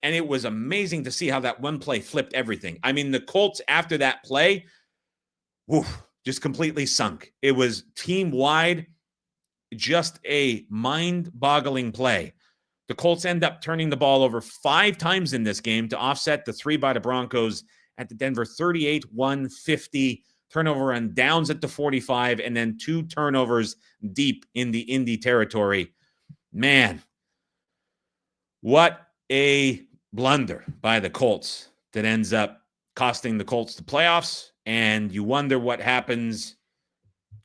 And it was amazing to see how that one play flipped everything. I mean, the Colts after that play, just completely sunk. It was team-wide, just a mind-boggling play. The Colts end up turning the ball over 5 times in this game to offset the 3 by the Broncos at the Denver 38-1-50 turnover on downs at the 45, and then 2 turnovers deep in the Indy territory. Man, what a blunder by the Colts that ends up costing the Colts the playoffs. And you wonder what happens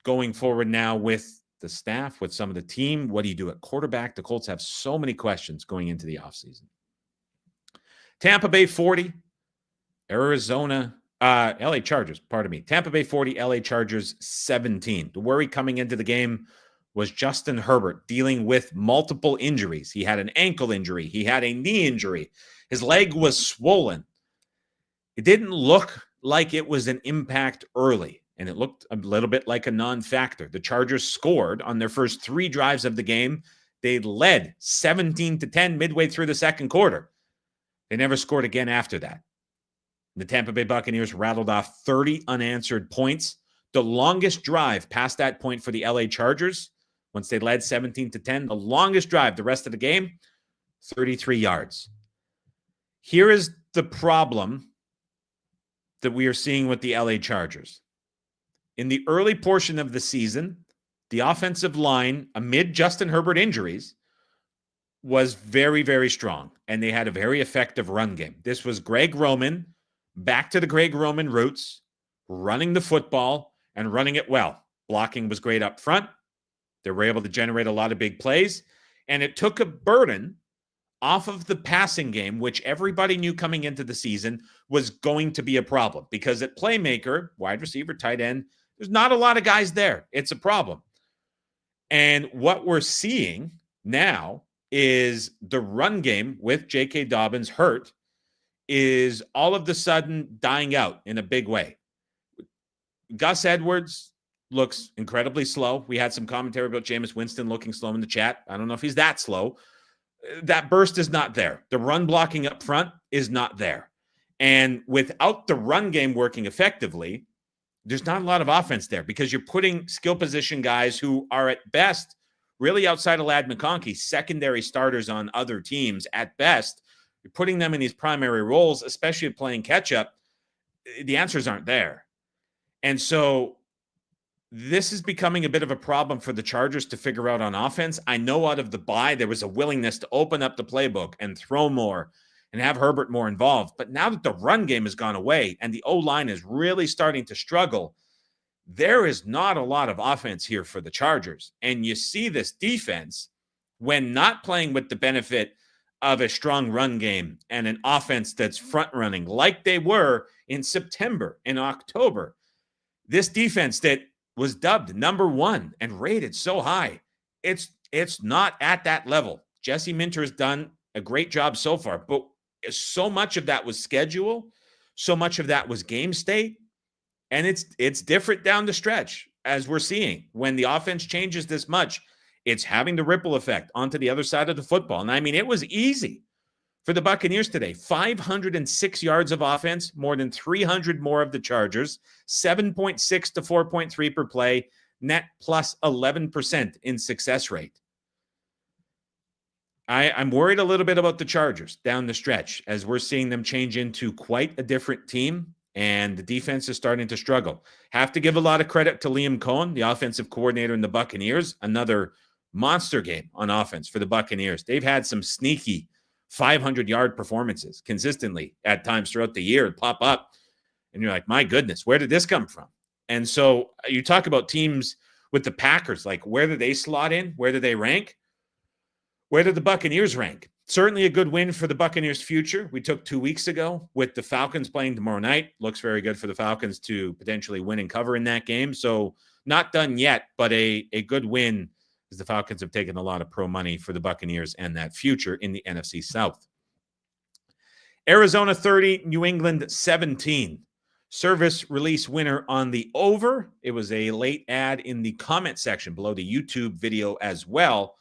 going forward now with the staff, with some of the team. What do you do at quarterback? The Colts have so many questions going into the offseason. Tampa Bay 40, LA Chargers, pardon me. Tampa Bay 40, LA Chargers 17. The worry coming into the game was Justin Herbert dealing with multiple injuries. He had an ankle injury. He had a knee injury. His leg was swollen. It didn't look like it was an impact early, and it looked a little bit like a non-factor. The Chargers scored on their first 3 drives of the game. They led 17-10 midway through the second quarter. They never scored again after that. The Tampa Bay Buccaneers rattled off 30 unanswered points. The longest drive past that point for the LA Chargers, once they led 17-10, the longest drive the rest of the game, 33 yards. Here is the problem that we are seeing with the LA Chargers. In the early portion of the season, the offensive line, amid Justin Herbert injuries, was very, very strong, and they had a very effective run game. This was Greg Roman, back to the Greg Roman roots, running the football and running it well. Blocking was great up front. They were able to generate a lot of big plays, and it took a burden off of the passing game, which everybody knew coming into the season was going to be a problem, because at playmaker, wide receiver, tight end, there's not a lot of guys there. It's a problem. And what we're seeing now is the run game with J.K. Dobbins hurt is all of a sudden dying out in a big way. Gus Edwards looks incredibly slow. We had some commentary about Jameis Winston looking slow in the chat. I don't know if he's that slow. That burst is not there. The run blocking up front is not there. And without the run game working effectively, there's not a lot of offense there, because you're putting skill position guys who are at best, really outside of Ladd McConkey, secondary starters on other teams at best. You're putting them in these primary roles, especially playing catch-up. The answers aren't there. And so this is becoming a bit of a problem for the Chargers to figure out on offense. I know out of the bye, there was a willingness to open up the playbook and throw more and have Herbert more involved. But now that the run game has gone away and the O-line is really starting to struggle, there is not a lot of offense here for the Chargers. And you see this defense, when not playing with the benefit of a strong run game and an offense that's front running like they were in September and October, this defense that was dubbed number 1 and rated so high, it's not at that level. Jesse Minter has done a great job so far, but so much of that was schedule, so much of that was game state, and it's different down the stretch, as we're seeing. When the offense changes this much, it's having the ripple effect onto the other side of the football. And I mean, it was easy for the Buccaneers today. 506 yards of offense, more than 300 more of the Chargers, 7.6 to 4.3 per play, net plus 11% in success rate. I'm worried a little bit about the Chargers down the stretch, as we're seeing them change into quite a different team, and the defense is starting to struggle. Have to give a lot of credit to Liam Cohen, the offensive coordinator in the Buccaneers. Another monster game on offense for the Buccaneers. They've had some sneaky 500-yard performances consistently at times throughout the year pop up, and you're like, my goodness, where did this come from? And so you talk about teams with the Packers, like where do they slot in? Where do they rank? Where do the Buccaneers rank? Certainly a good win for the Buccaneers' future. We took 2 weeks ago with the Falcons playing tomorrow night. Looks very good for the Falcons to potentially win and cover in that game. So not done yet, but a good win as the Falcons have taken a lot of pro money for the Buccaneers and that future in the NFC South. Arizona 30, New England 17. Service release winner on the over. It was a late ad in the comment section below the YouTube video as well.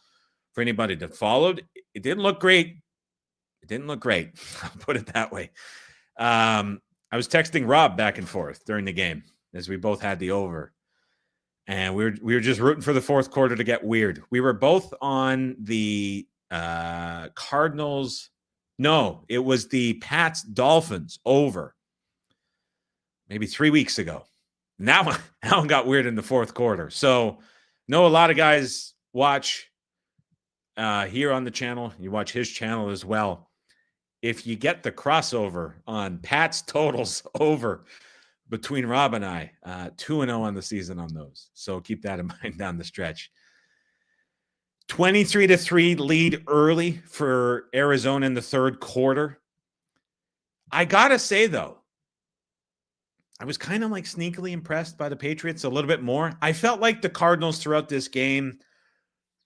For anybody that followed, it didn't look great. It didn't look great. I'll put it that way. I was texting Rob back and forth during the game as we both had the over. And we were just rooting for the fourth quarter to get weird. We were both on the Cardinals. No, it was the Pats Dolphins over maybe 3 weeks ago. Now it got weird in the fourth quarter. So know a lot of guys watch here on the channel. You watch his channel as well. If you get the crossover on Pat's totals over between Rob and I, 2-0 on the season on those. So keep that in mind down the stretch. 23-3 lead early for Arizona in the third quarter. I got to say, though, I was kind of like sneakily impressed by the Patriots a little bit more. I felt like the Cardinals throughout this game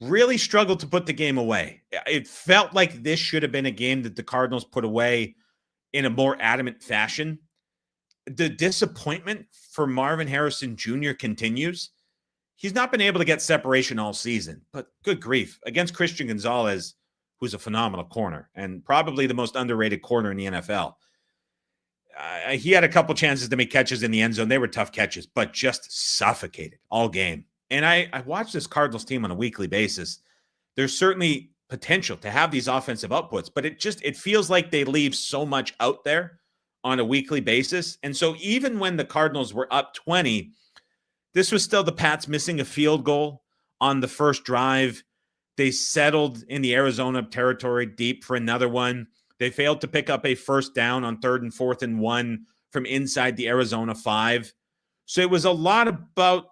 really struggled to put the game away. It felt like this should have been a game that the Cardinals put away in a more adamant fashion. The disappointment for Marvin Harrison Jr. continues. He's not been able to get separation all season, but good grief. Against Christian Gonzalez, who's a phenomenal corner and probably the most underrated corner in the NFL. He had a couple chances to make catches in the end zone. They were tough catches, but just suffocated all game. And I watch this Cardinals team on a weekly basis. There's certainly potential to have these offensive outputs, but it feels like they leave so much out there on a weekly basis. And so even when the Cardinals were up 20, this was still the Pats missing a field goal on the first drive. They settled in the Arizona territory deep for another one. They failed to pick up a first down on 3rd and 4th and 1 from inside the Arizona 5. So it was a lot about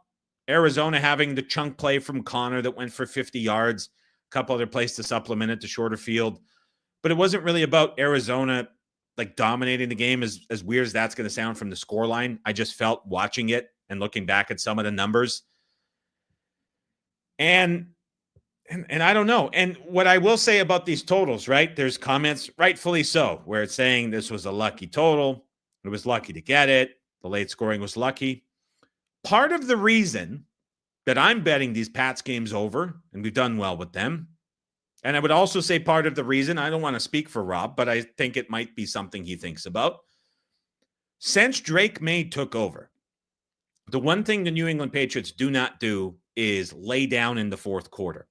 Arizona having the chunk play from Connor that went for 50 yards, a couple other plays to supplement it to shorter field. But it wasn't really about Arizona like dominating the game, as weird as that's going to sound from the scoreline. I just felt watching it and looking back at some of the numbers. And I don't know. And what I will say about these totals, right? There's comments, rightfully so, where it's saying this was a lucky total. It was lucky to get it. The late scoring was lucky. Part of the reason that I'm betting these Pats games over, and we've done well with them, and I would also say part of the reason, I don't want to speak for Rob, but I think it might be something he thinks about. Since Drake May took over, the one thing the New England Patriots do not do is lay down in the fourth quarter.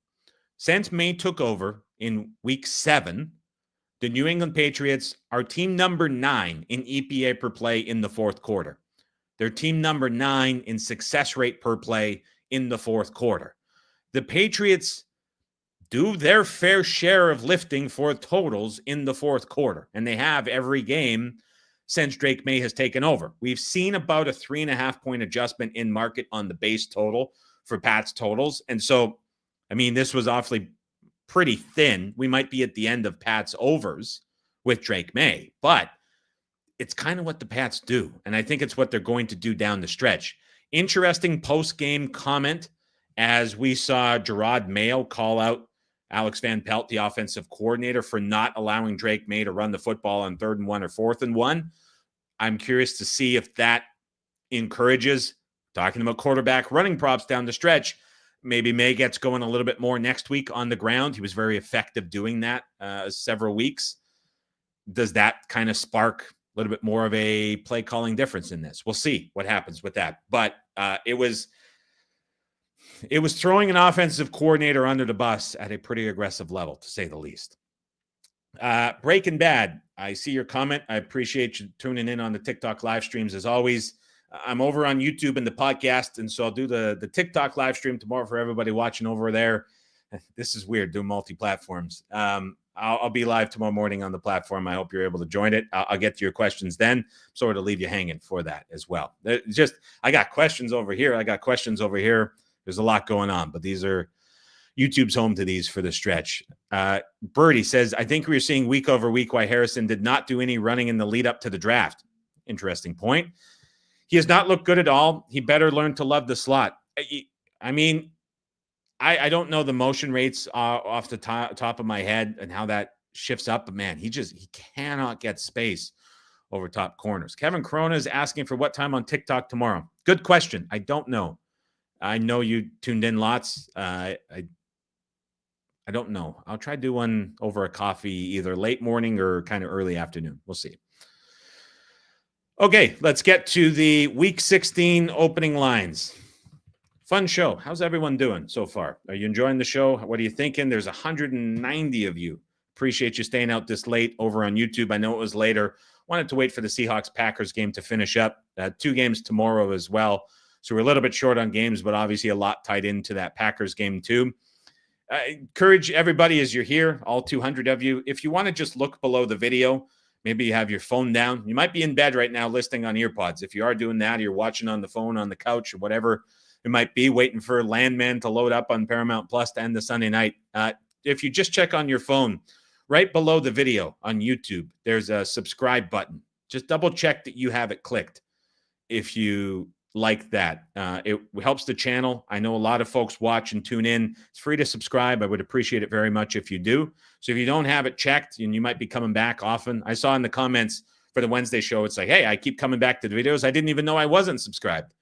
Since May took over in week 7, the New England Patriots are team number 9 in EPA per play in the fourth quarter. They're team number 9 in success rate per play in the fourth quarter. The Patriots do their fair share of lifting for totals in the fourth quarter, and they have every game since Drake May has taken over. We've seen about a 3.5-point adjustment in market on the base total for Pat's totals. And so, I mean, this was awfully pretty thin. We might be at the end of Pat's overs with Drake May, but it's kind of what the Pats do. And I think it's what they're going to do down the stretch. Interesting post-game comment as we saw Gerard Mayo call out Alex Van Pelt, the offensive coordinator, for not allowing Drake May to run the football on 3rd and 1 or 4th and 1. I'm curious to see if that encourages, talking about quarterback running props down the stretch, maybe May gets going a little bit more next week on the ground. He was very effective doing that several weeks. Does that kind of spark a little bit more of a play calling difference in this? We'll see what happens with that. But it was throwing an offensive coordinator under the bus at a pretty aggressive level, to say the least. Breaking Bad, I see your comment. I appreciate you tuning in on the TikTok live streams as always. I'm over on YouTube and the podcast, and so I'll do the TikTok live stream tomorrow for everybody watching over there. This is weird, doing multi-platforms. I'll be live tomorrow morning on the platform. I hope you're able to join it. I'll get to your questions then, sort of leave you hanging for that as well. I got questions over here. I got questions over here. There's a lot going on, but these are YouTube's home to these for the stretch. Birdie says, I think we were seeing week over week why Harrison did not do any running in the lead up to the draft. Interesting point. He has not looked good at all. He better learn to love the slot. I mean, I don't know the motion rates off the top of my head and how that shifts up, but man, he cannot get space over top corners. Kevin Corona is asking for what time on TikTok tomorrow. Good question. I don't know. I know you tuned in lots. I don't know. I'll try to do one over a coffee, either late morning or kind of early afternoon. We'll see. Okay, let's get to the Week 16 opening lines. Fun show. How's everyone doing so far? Are you enjoying the show? What are you thinking? There's 190 of you. Appreciate you staying out this late over on YouTube. I know it was later. Wanted to wait for the Seahawks-Packers game to finish up. 2 games tomorrow as well. So we're a little bit short on games, but obviously a lot tied into that Packers game too. I encourage everybody as you're here, all 200 of you, if you want to just look below the video, maybe you have your phone down. You might be in bed right now listening on earpods. If you are doing that, or you're watching on the phone, on the couch, or whatever it might be, waiting for Landman to load up on Paramount Plus to end the Sunday night. If you just check on your phone, right below the video on YouTube, there's a subscribe button. Just double check that you have it clicked if you like that. It helps the channel. I know a lot of folks watch and tune in. It's free to subscribe. I would appreciate it very much if you do. So if you don't have it checked, and you might be coming back often. I saw in the comments for the Wednesday show, it's like, hey, I keep coming back to the videos. I didn't even know I wasn't subscribed.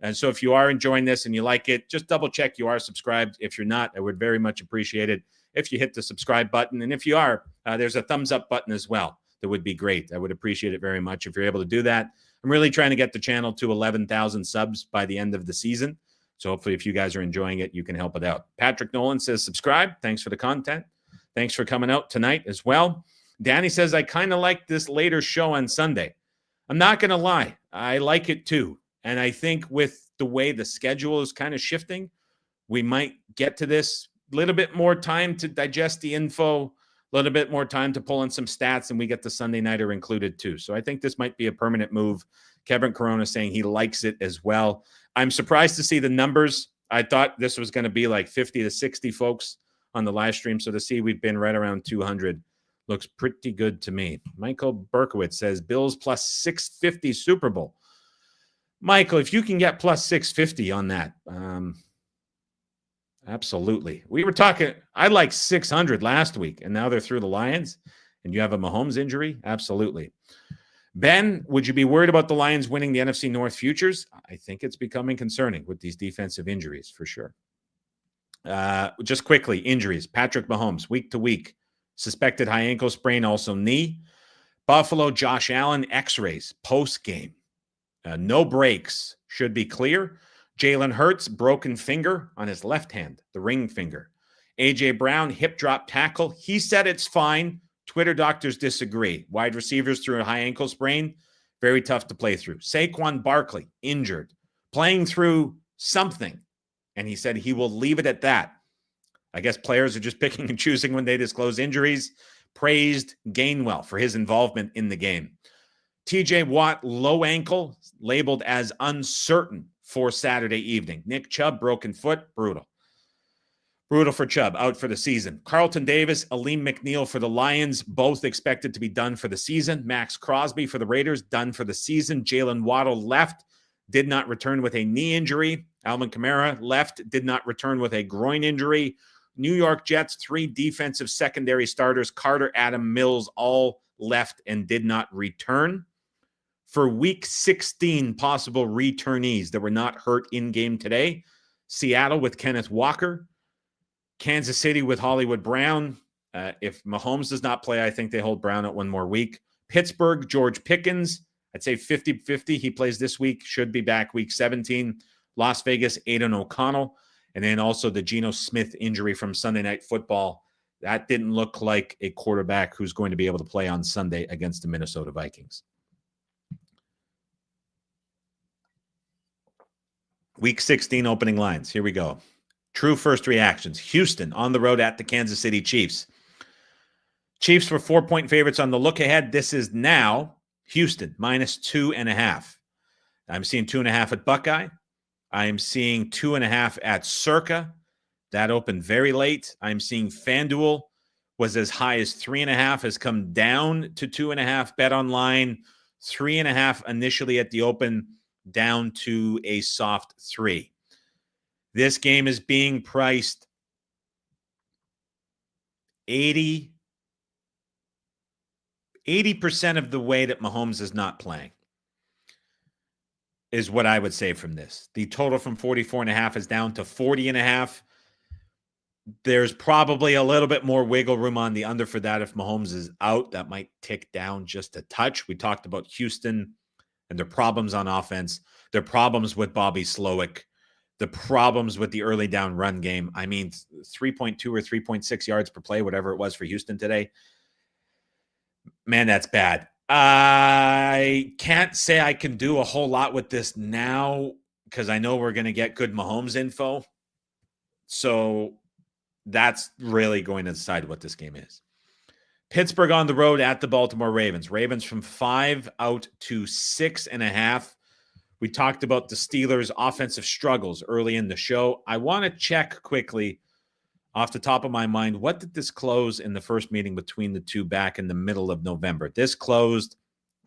And so if you are enjoying this and you like it, just double check you are subscribed. If you're not, I would very much appreciate it if you hit the subscribe button. And if you are, there's a thumbs up button as well. That would be great. I would appreciate it very much if you're able to do that. I'm really trying to get the channel to 11,000 subs by the end of the season. So hopefully if you guys are enjoying it, you can help it out. Patrick Nolan says, subscribe. Thanks for the content. Thanks for coming out tonight as well. Danny says, I kind of like this later show on Sunday. I'm not going to lie. I like it too. And I think with the way the schedule is kind of shifting, we might get to this a little bit more time to digest the info, a little bit more time to pull in some stats, and we get the Sunday nighter included too. So I think this might be a permanent move. Kevin Corona saying he likes it as well. I'm surprised to see the numbers. I thought this was going to be like 50 to 60 folks on the live stream. So to see we've been right around 200 looks pretty good to me. Michael Berkowitz says Bills plus 650 Super Bowl. Michael, if you can get plus 650 on that, absolutely. We were talking, I like 600 last week, and now they're through the Lions, and you have a Mahomes injury? Absolutely. Ben, would you be worried about the Lions winning the NFC North futures? I think it's becoming concerning with these defensive injuries, for sure. Just quickly, injuries. Patrick Mahomes, week to week. Suspected high ankle sprain, also knee. Buffalo, Josh Allen, x-rays, post-game. No breaks, should be clear. Jalen Hurts, broken finger on his left hand, the ring finger. A.J. Brown, hip drop tackle. He said it's fine. Twitter doctors disagree. Wide receivers through a high ankle sprain, very tough to play through. Saquon Barkley, injured, playing through something. And he said he will leave it at that. I guess players are just picking and choosing when they disclose injuries. Praised Gainwell for his involvement in the game. T.J. Watt, low ankle, labeled as uncertain for Saturday evening. Nick Chubb, broken foot, brutal. Brutal for Chubb, out for the season. Carlton Davis, Aleem McNeil for the Lions, both expected to be done for the season. Max Crosby for the Raiders, done for the season. Jalen Waddle left, did not return with a knee injury. Alvin Kamara left, did not return with a groin injury. New York Jets, 3 defensive secondary starters, Carter, Adam, Mills, all left and did not return. For week 16 possible returnees that were not hurt in-game today, Seattle with Kenneth Walker, Kansas City with Hollywood Brown. If Mahomes does not play, I think they hold Brown out one more week. Pittsburgh, George Pickens. I'd say 50-50. He plays this week, should be back week 17. Las Vegas, Aiden O'Connell. And then also the Geno Smith injury from Sunday Night Football. That didn't look like a quarterback who's going to be able to play on Sunday against the Minnesota Vikings. Week 16 opening lines. Here we go. True first reactions. Houston on the road at the Kansas City Chiefs. Chiefs were 4-point favorites on the look ahead. This is now Houston minus 2.5. I'm seeing 2.5 at Buckeye. I'm seeing 2.5 at Circa. That opened very late. I'm seeing FanDuel was as high as 3.5, has come down to 2.5. Bet online, 3.5 initially at the open, down to a soft 3. This game is being priced 80% of the way that Mahomes is not playing is what I would say from this. The total from 44.5 is down to 40.5. There's probably a little bit more wiggle room on the under for that if Mahomes is out. That might tick down just a touch. We talked about Houston and their problems on offense, their problems with Bobby Slowick, the problems with the early down run game. I mean, 3.2 or 3.6 yards per play, whatever it was for Houston today. Man, that's bad. I can't say I can do a whole lot with this now because I know we're going to get good Mahomes info. So that's really going to decide what this game is. Pittsburgh on the road at the Baltimore Ravens. Ravens from 5 out to 6.5. We talked about the Steelers' offensive struggles early in the show. I want to check quickly off the top of my mind, what did this close in the first meeting between the two back in the middle of November? This closed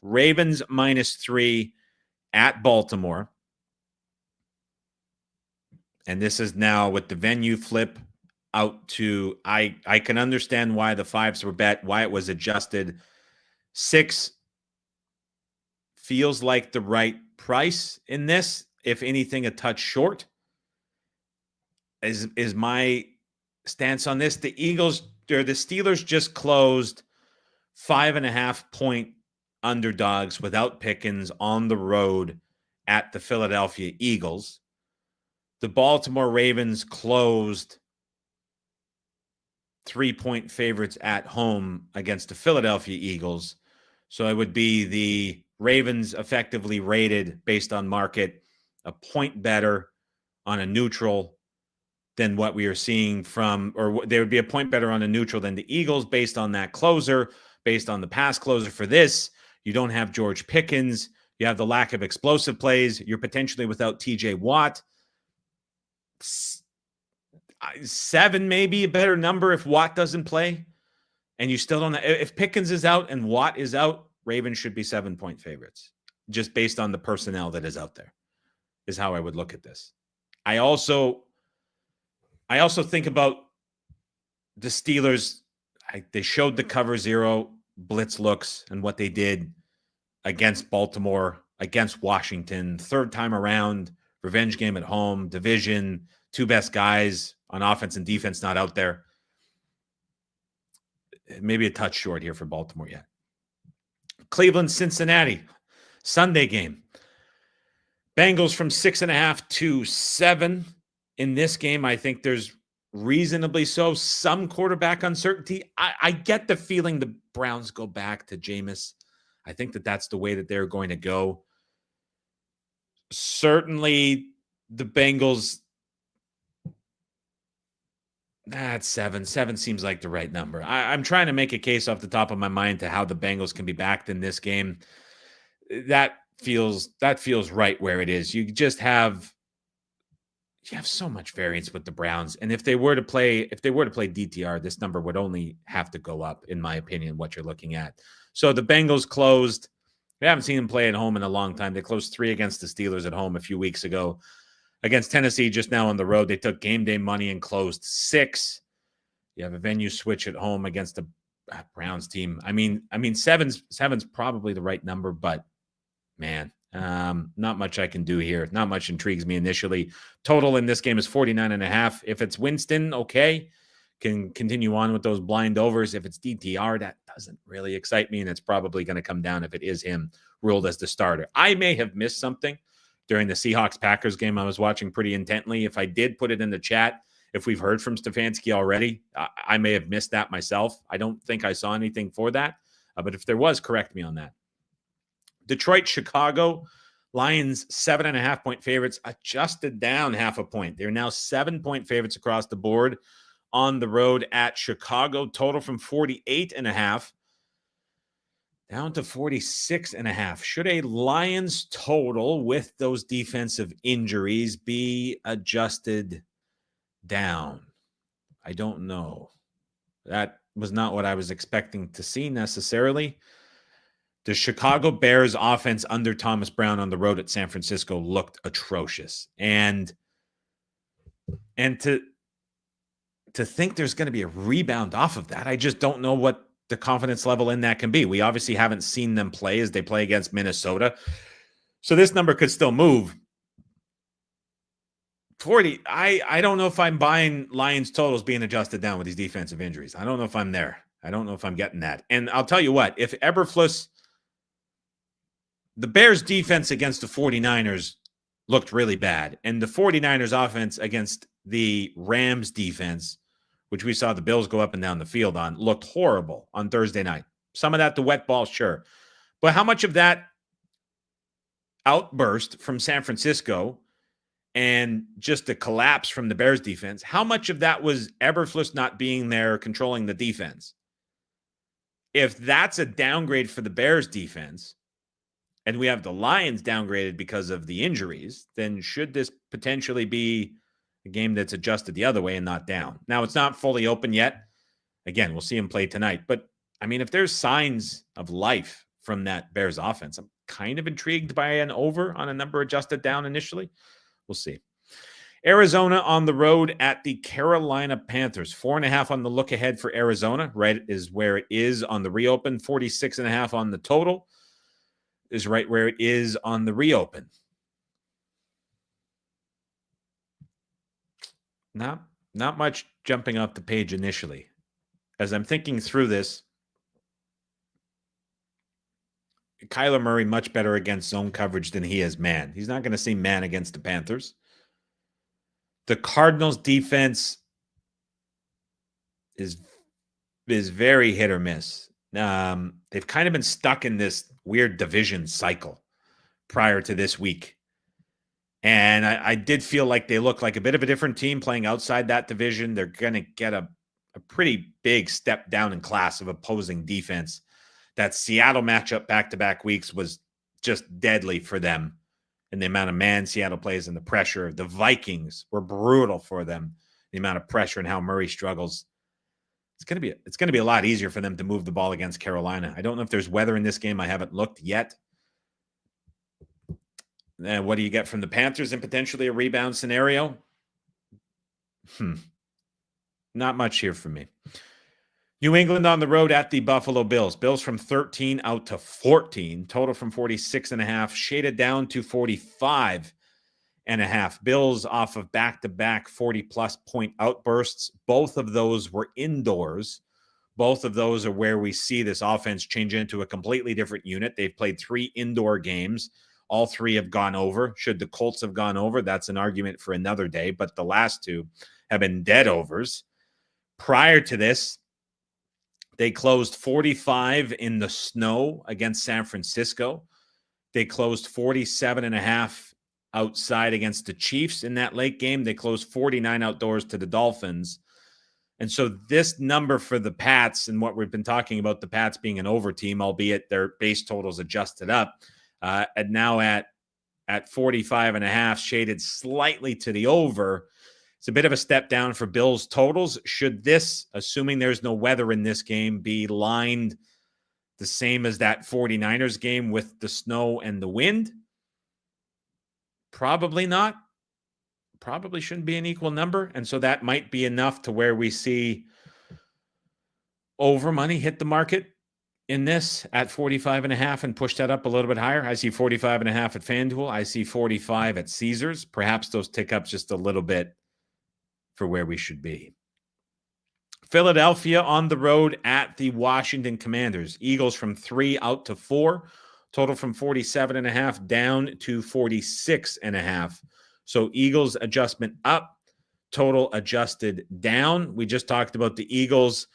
Ravens -3 at Baltimore. And this is now with the venue flip out to, I can understand why the 5s were bet, why it was adjusted. 6 feels like the right price in this, if anything, a touch short. Is my stance on this. The Steelers just closed 5.5-point underdogs without Pickens on the road at the Philadelphia Eagles. The Baltimore Ravens closed 3-point favorites at home against the Philadelphia Eagles. So it would be the Ravens effectively rated based on market a point better on a neutral than what we are seeing from, or there would be a point better on a neutral than the Eagles based on that closer, based on the pass closer for this. You don't have George Pickens. You have the lack of explosive plays. You're potentially without TJ Watt. 7 maybe a better number if Watt doesn't play. And you still don't, if Pickens is out and Watt is out, Ravens should be 7-point favorites just based on the personnel that is out there, is how I would look at this. I also think about the Steelers. They showed the cover 0 blitz looks and what they did against Baltimore, against Washington. Third time around, revenge game at home, division, 2 best guys on offense and defense not out there. Maybe a touch short here for Baltimore yet. Cleveland, Cincinnati, Sunday game. Bengals from 6.5 to 7. In this game, I think there's reasonably so some quarterback uncertainty. I get the feeling the Browns go back to Jameis. I think that that's the way that they're going to go. Certainly, the Bengals, that's 7. 7 seems like the right number. I'm trying to make a case off the top of my mind to how the Bengals can be backed in this game. That feels right where it is. You have so much variance with the Browns. And if they were to play DTR, this number would only have to go up, in my opinion, what you're looking at. So the Bengals closed. We haven't seen them play at home in a long time. They closed 3 against the Steelers at home a few weeks ago. Against Tennessee, just now on the road, they took game day money and closed 6. You have a venue switch at home against the Browns team. I mean, 7's probably the right number, but man, not much I can do here. Not much intrigues me initially. Total in this game is 49.5. If it's Winston, okay, can continue on with those blind overs. If it's DTR, that doesn't really excite me, and it's probably going to come down if it is him ruled as the starter. I may have missed something during the Seahawks-Packers game I was watching pretty intently. If I did, put it in the chat. If we've heard from Stefanski already, I may have missed that myself. I don't think I saw anything for that, but if there was, correct me on that. Detroit, Chicago, Lions 7.5-point favorites, adjusted down 0.5 point. They're now 7-point favorites across the board on the road at Chicago. Total from 48.5 down to 46.5. Should a Lions total with those defensive injuries be adjusted down? I don't know. That was not what I was expecting to see necessarily. The Chicago Bears offense under Thomas Brown on the road at San Francisco looked atrocious. And to think there's going to be a rebound off of that, I just don't know what the confidence level in that can be. We obviously haven't seen them play as they play against Minnesota. So this number could still move. 40, I don't know if I'm buying Lions totals being adjusted down with these defensive injuries. I don't know if I'm there. I don't know if I'm getting that. And I'll tell you what, if Eberflus, the Bears defense against the 49ers looked really bad. And the 49ers offense against the Rams defense, which we saw the Bills go up and down the field on, looked horrible on Thursday night. Some of that, the wet ball, sure. But how much of that outburst from San Francisco and just the collapse from the Bears defense, how much of that was Eberflus not being there controlling the defense? If that's a downgrade for the Bears defense, and we have the Lions downgraded because of the injuries, then should this potentially be a game that's adjusted the other way and not down? Now, it's not fully open yet. Again, we'll see him play tonight. But, I mean, if there's signs of life from that Bears offense, I'm kind of intrigued by an over on a number adjusted down initially. We'll see. Arizona on the road at the Carolina Panthers. 4.5 on the look ahead for Arizona. Right is where it is on the reopen. 46.5 on the total is right where it is on the reopen. Not much jumping off the page initially. As I'm thinking through this, Kyler Murray much better against zone coverage than he is man. He's not going to see man against the Panthers. The Cardinals defense is very hit or miss. They've kind of been stuck in this weird division cycle prior to this week. And I did feel like they look like a bit of a different team playing outside that division. They're going to get a pretty big step down in class of opposing defense. That Seattle matchup back-to-back weeks was just deadly for them. And the amount of man Seattle plays and the pressure. The Vikings were brutal for them. The amount of pressure and how Murray struggles. It's going to be a lot easier for them to move the ball against Carolina. I don't know if there's weather in this game. I haven't looked yet. What do you get from the Panthers in potentially a rebound scenario? Not much here for me. New England on the road at the Buffalo Bills. Bills from 13 out to 14. Total from 46.5. Shaded down to 45.5. Bills off of back-to-back 40-plus point outbursts. Both of those were indoors. Both of those are where we see this offense change into a completely different unit. They've played 3 indoor games. All 3 have gone over. Should the Colts have gone over, that's an argument for another day. But the last 2 have been dead overs. Prior to this, they closed 45 in the snow against San Francisco. They closed 47.5 outside against the Chiefs in that late game. They closed 49 outdoors to the Dolphins. And so this number for the Pats, and what we've been talking about, the Pats being an over team, albeit their base totals adjusted up, and now at 45.5, shaded slightly to the over. It's a bit of a step down for Bills totals. Should this, assuming there's no weather in this game, be lined the same as that 49ers game with the snow and the wind? Probably not. Probably shouldn't be an equal number. And so that might be enough to where we see over money hit the market in this at 45.5 and push that up a little bit higher. I see 45.5 at FanDuel. I see 45 at Caesars. Perhaps those tick up just a little bit for where we should be. Philadelphia on the road at the Washington Commanders. Eagles from 3 out to 4. Total from 47.5 down to 46.5. So Eagles adjustment up, total adjusted down. We just talked about the Eagles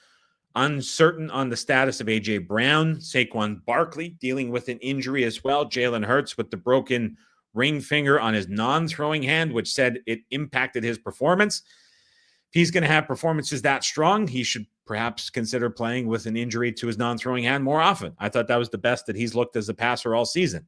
uncertain on the status of A.J. Brown. Saquon Barkley dealing with an injury as well. Jalen Hurts with the broken ring finger on his non-throwing hand, which said it impacted his performance. he's going to have performances that strong, he should perhaps consider playing with an injury to his non-throwing hand more often. I thought that was the best that he's looked as a passer all season.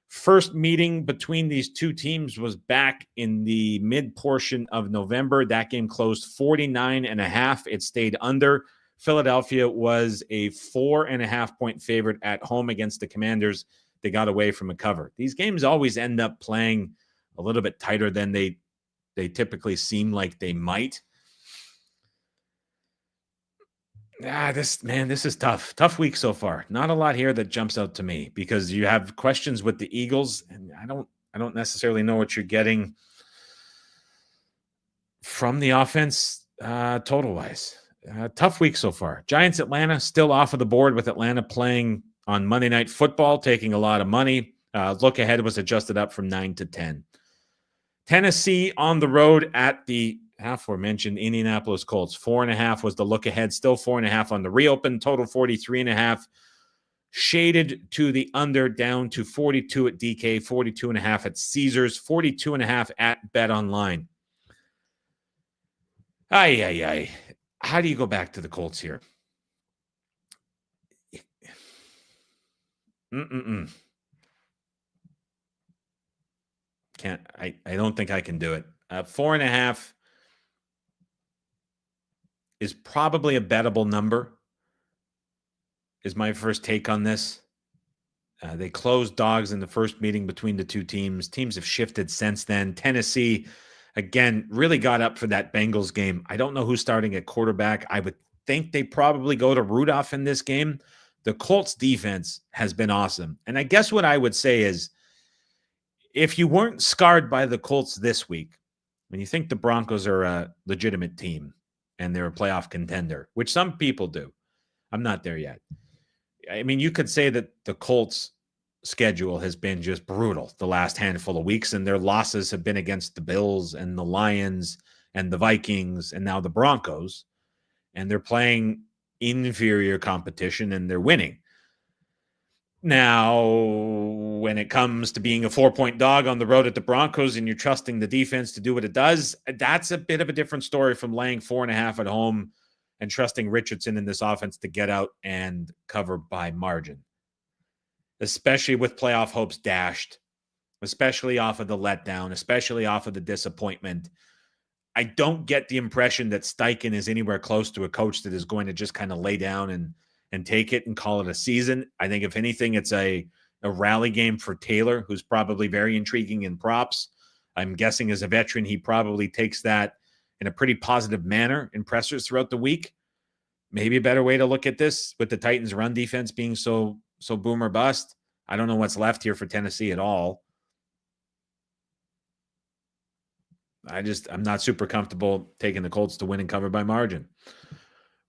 First meeting between these two teams was back in the mid portion of November. That game closed 49.5. It stayed under. Philadelphia was a 4.5 point favorite at home against the Commanders. They got away from a cover. These games always end up playing a little bit tighter than they typically seem like they might. This is tough. Tough week so far. Not a lot here that jumps out to me because you have questions with the Eagles, and I don't necessarily know what you're getting from the offense total-wise. Tough week so far. Giants Atlanta still off of the board with Atlanta playing on Monday Night Football, taking a lot of money. Look ahead was adjusted up from 9 to 10. Tennessee on the road at the aforementioned Indianapolis Colts. 4.5 was the look ahead, still 4.5 on the reopen, total 43.5. Shaded to the under, down to 42 at DK, 42.5 at Caesars, 42.5 at Bet Online. How do you go back to the Colts here? I don't think I can do it. 4.5 is probably a bettable number, is my first take on this. They closed dogs in the first meeting between the two teams. Teams have shifted since then. Tennessee, again, really got up for that Bengals game. I don't know who's starting at quarterback. I would think they probably go to Rudolph in this game. The Colts defense has been awesome. And I guess what I would say is, if you weren't scarred by the Colts this week, when you think the Broncos are a legitimate team and they're a playoff contender, which some people do, I'm not there yet. I mean, you could say that the Colts' schedule has been just brutal the last handful of weeks, and their losses have been against the Bills and the Lions and the Vikings and now the Broncos, and they're playing inferior competition and they're winning. Now, when it comes to being a 4-point dog on the road at the Broncos and you're trusting the defense to do what it does, that's a bit of a different story from laying 4.5 at home and trusting Richardson in this offense to get out and cover by margin, especially with playoff hopes dashed, especially off of the letdown, especially off of the disappointment. I don't get the impression that Steichen is anywhere close to a coach that is going to just kind of lay down and take it and call it a season. I think, if anything, it's a rally game for Taylor, who's probably very intriguing in props. I'm guessing as a veteran, he probably takes that in a pretty positive manner in pressers throughout the week. Maybe a better way to look at this with the Titans' run defense being so boom or bust. I don't know what's left here for Tennessee at all. I'm not super comfortable taking the Colts to win and cover by margin.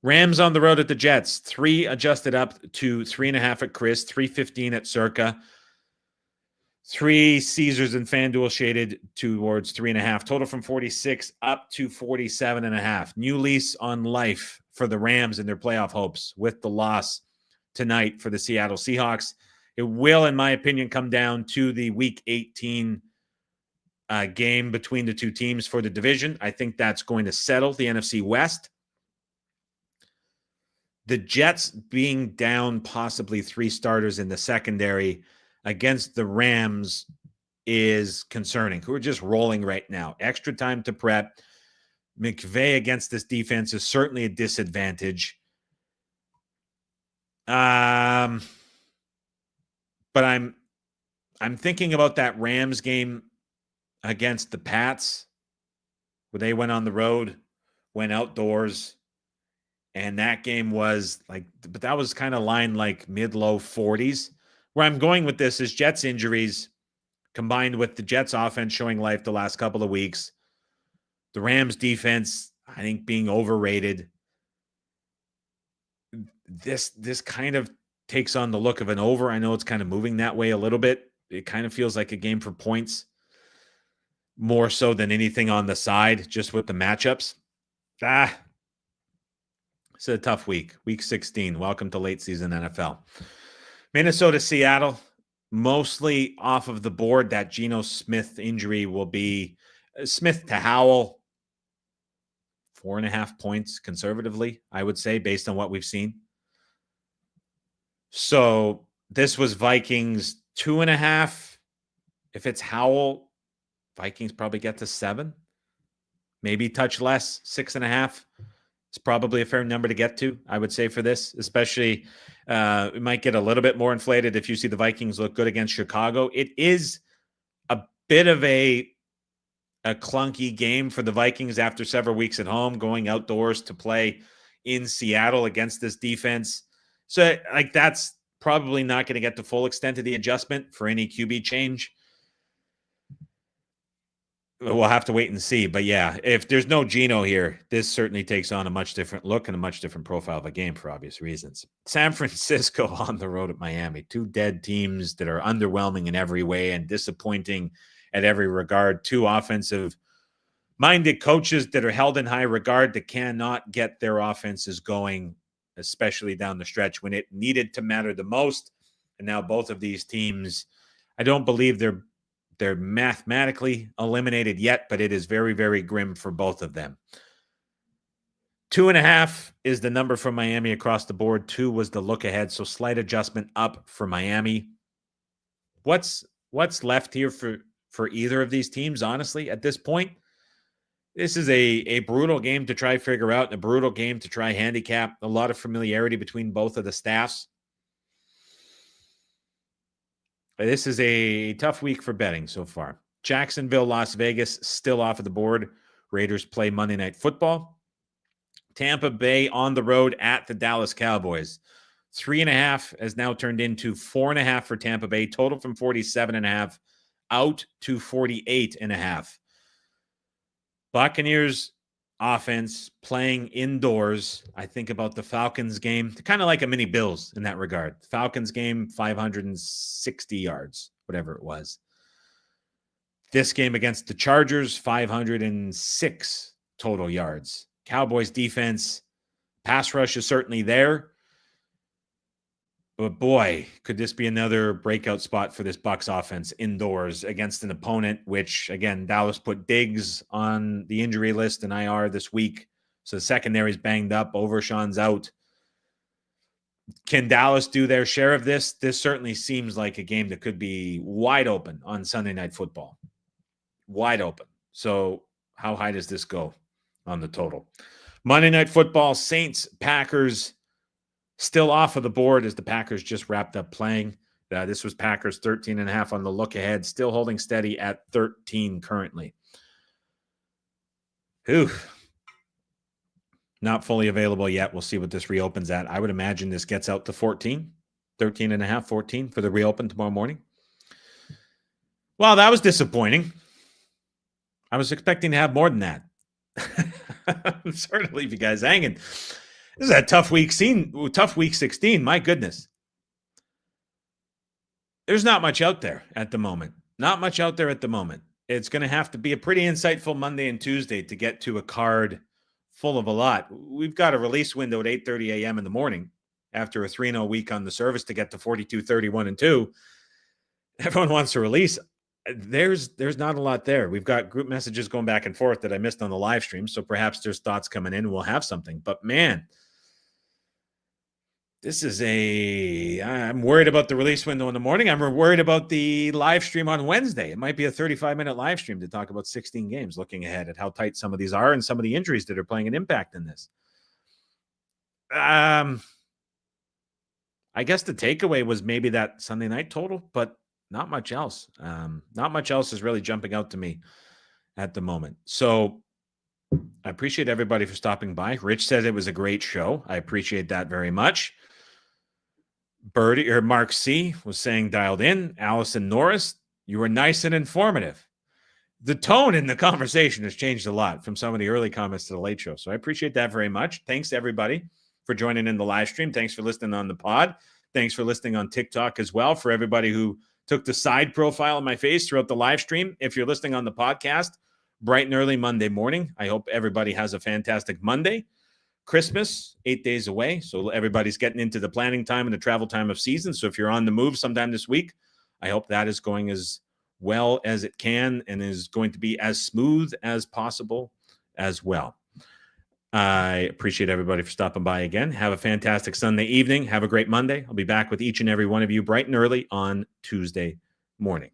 Rams on the road at the Jets. 3 adjusted up to 3.5 at Chris, 3.15 at Circa. 3 Caesars and FanDuel shaded towards 3.5. Total from 46 up to 47.5. New lease on life for the Rams and their playoff hopes with the loss tonight for the Seattle Seahawks. It will, in my opinion, come down to the Week 18 game between the two teams for the division. I think that's going to settle the NFC West. The Jets being down possibly 3 starters in the secondary against the Rams is concerning, who are just rolling right now. Extra time to prep. McVay against this defense is certainly a disadvantage. But I'm thinking about that Rams game against the Pats, where they went on the road, went outdoors. And that game was but that was kind of line like mid-low 40s. Where I'm going with this is Jets injuries combined with the Jets offense showing life the last couple of weeks. The Rams defense, I think, being overrated. This kind of takes on the look of an over. I know it's kind of moving that way a little bit. It kind of feels like a game for points more so than anything on the side, just with the matchups. It's a tough week. Week 16. Welcome to late season NFL. Minnesota, Seattle, mostly off of the board. That Geno Smith injury will be Smith to Howell. 4.5 points conservatively, I would say, based on what we've seen. So this was Vikings 2.5. If it's Howell, Vikings probably get to 7, maybe touch less, 6.5. It's probably a fair number to get to, I would say, for this, especially we might get a little bit more inflated if you see the Vikings look good against Chicago. It is a bit of a clunky game for the Vikings after several weeks at home, going outdoors to play in Seattle against this defense. So, like, that's probably not going to get the full extent of the adjustment for any QB change. We'll have to wait and see. But yeah, if there's no Geno here, this certainly takes on a much different look and a much different profile of a game for obvious reasons. San Francisco on the road at Miami. 2 dead teams that are underwhelming in every way and disappointing at every regard. 2 offensive-minded coaches that are held in high regard that cannot get their offenses going, especially down the stretch when it needed to matter the most. And now both of these teams, I don't believe they're mathematically eliminated yet, but it is very, very grim for both of them. 2.5 is the number for Miami across the board. 2 was the look ahead, so slight adjustment up for Miami. What's left here for either of these teams, honestly, at this point? This is a brutal game to try figure out, and a brutal game to try handicap. A lot of familiarity between both of the staffs. This is a tough week for betting so far. Jacksonville, Las Vegas, still off of the board. Raiders play Monday Night Football. Tampa Bay on the road at the Dallas Cowboys. 3.5 has now turned into 4.5 for Tampa Bay. Total from 47.5 out to 48.5. Buccaneers offense playing indoors. I think about the Falcons game, kind of like a mini Bills in that regard. Falcons game, 560 yards, whatever it was. This game against the Chargers, 506 total yards. Cowboys defense, pass rush is certainly there. But boy, could this be another breakout spot for this Bucs offense indoors against an opponent, which, again, Dallas put Diggs on the injury list and IR this week. So the secondary's banged up. Overshawn's out. Can Dallas do their share of this? This certainly seems like a game that could be wide open on Sunday Night Football. Wide open. So how high does this go on the total? Monday Night Football, Saints, Packers, still off of the board as the Packers just wrapped up playing. This was Packers 13.5 on the look ahead, still holding steady at 13 currently. Not fully available yet. We'll see what this reopens at. I would imagine this gets out to 14, 13.5, 14 for the reopen tomorrow morning. Well, that was disappointing. I was expecting to have more than that. I'm sorry to leave you guys hanging. This is a tough week 16. My goodness. There's not much out there at the moment. It's going to have to be a pretty insightful Monday and Tuesday to get to a card full of a lot. We've got a release window at 8:30 a.m. in the morning after a 3-0 week on the service to get to 42, 31, and 2. Everyone wants to release. There's not a lot there. We've got group messages going back and forth that I missed on the live stream, so perhaps there's thoughts coming in and we'll have something. But man, I'm worried about the release window in the morning. I'm worried about the live stream on Wednesday. It might be a 35-minute live stream to talk about 16 games, looking ahead at how tight some of these are and some of the injuries that are playing an impact in this. I guess the takeaway was maybe that Sunday night total, but not much else. Not much else is really jumping out to me at the moment. So I appreciate everybody for stopping by. Rich said it was a great show. I appreciate that very much. Birdie or Mark C was saying dialed in. Allison Norris, you were nice and informative. The tone in the conversation has changed a lot from some of the early comments to the late show. So I appreciate that very much. Thanks to everybody for joining in the live stream. Thanks for listening on the pod. Thanks for listening on TikTok as well. For everybody who took the side profile of my face throughout the live stream. If you're listening on the podcast, bright and early Monday morning. I hope everybody has a fantastic Monday. Christmas, 8 days away. So everybody's getting into the planning time and the travel time of season. So if you're on the move sometime this week, I hope that is going as well as it can and is going to be as smooth as possible as well. I appreciate everybody for stopping by again. Have a fantastic Sunday evening. Have a great Monday. I'll be back with each and every one of you bright and early on Tuesday morning.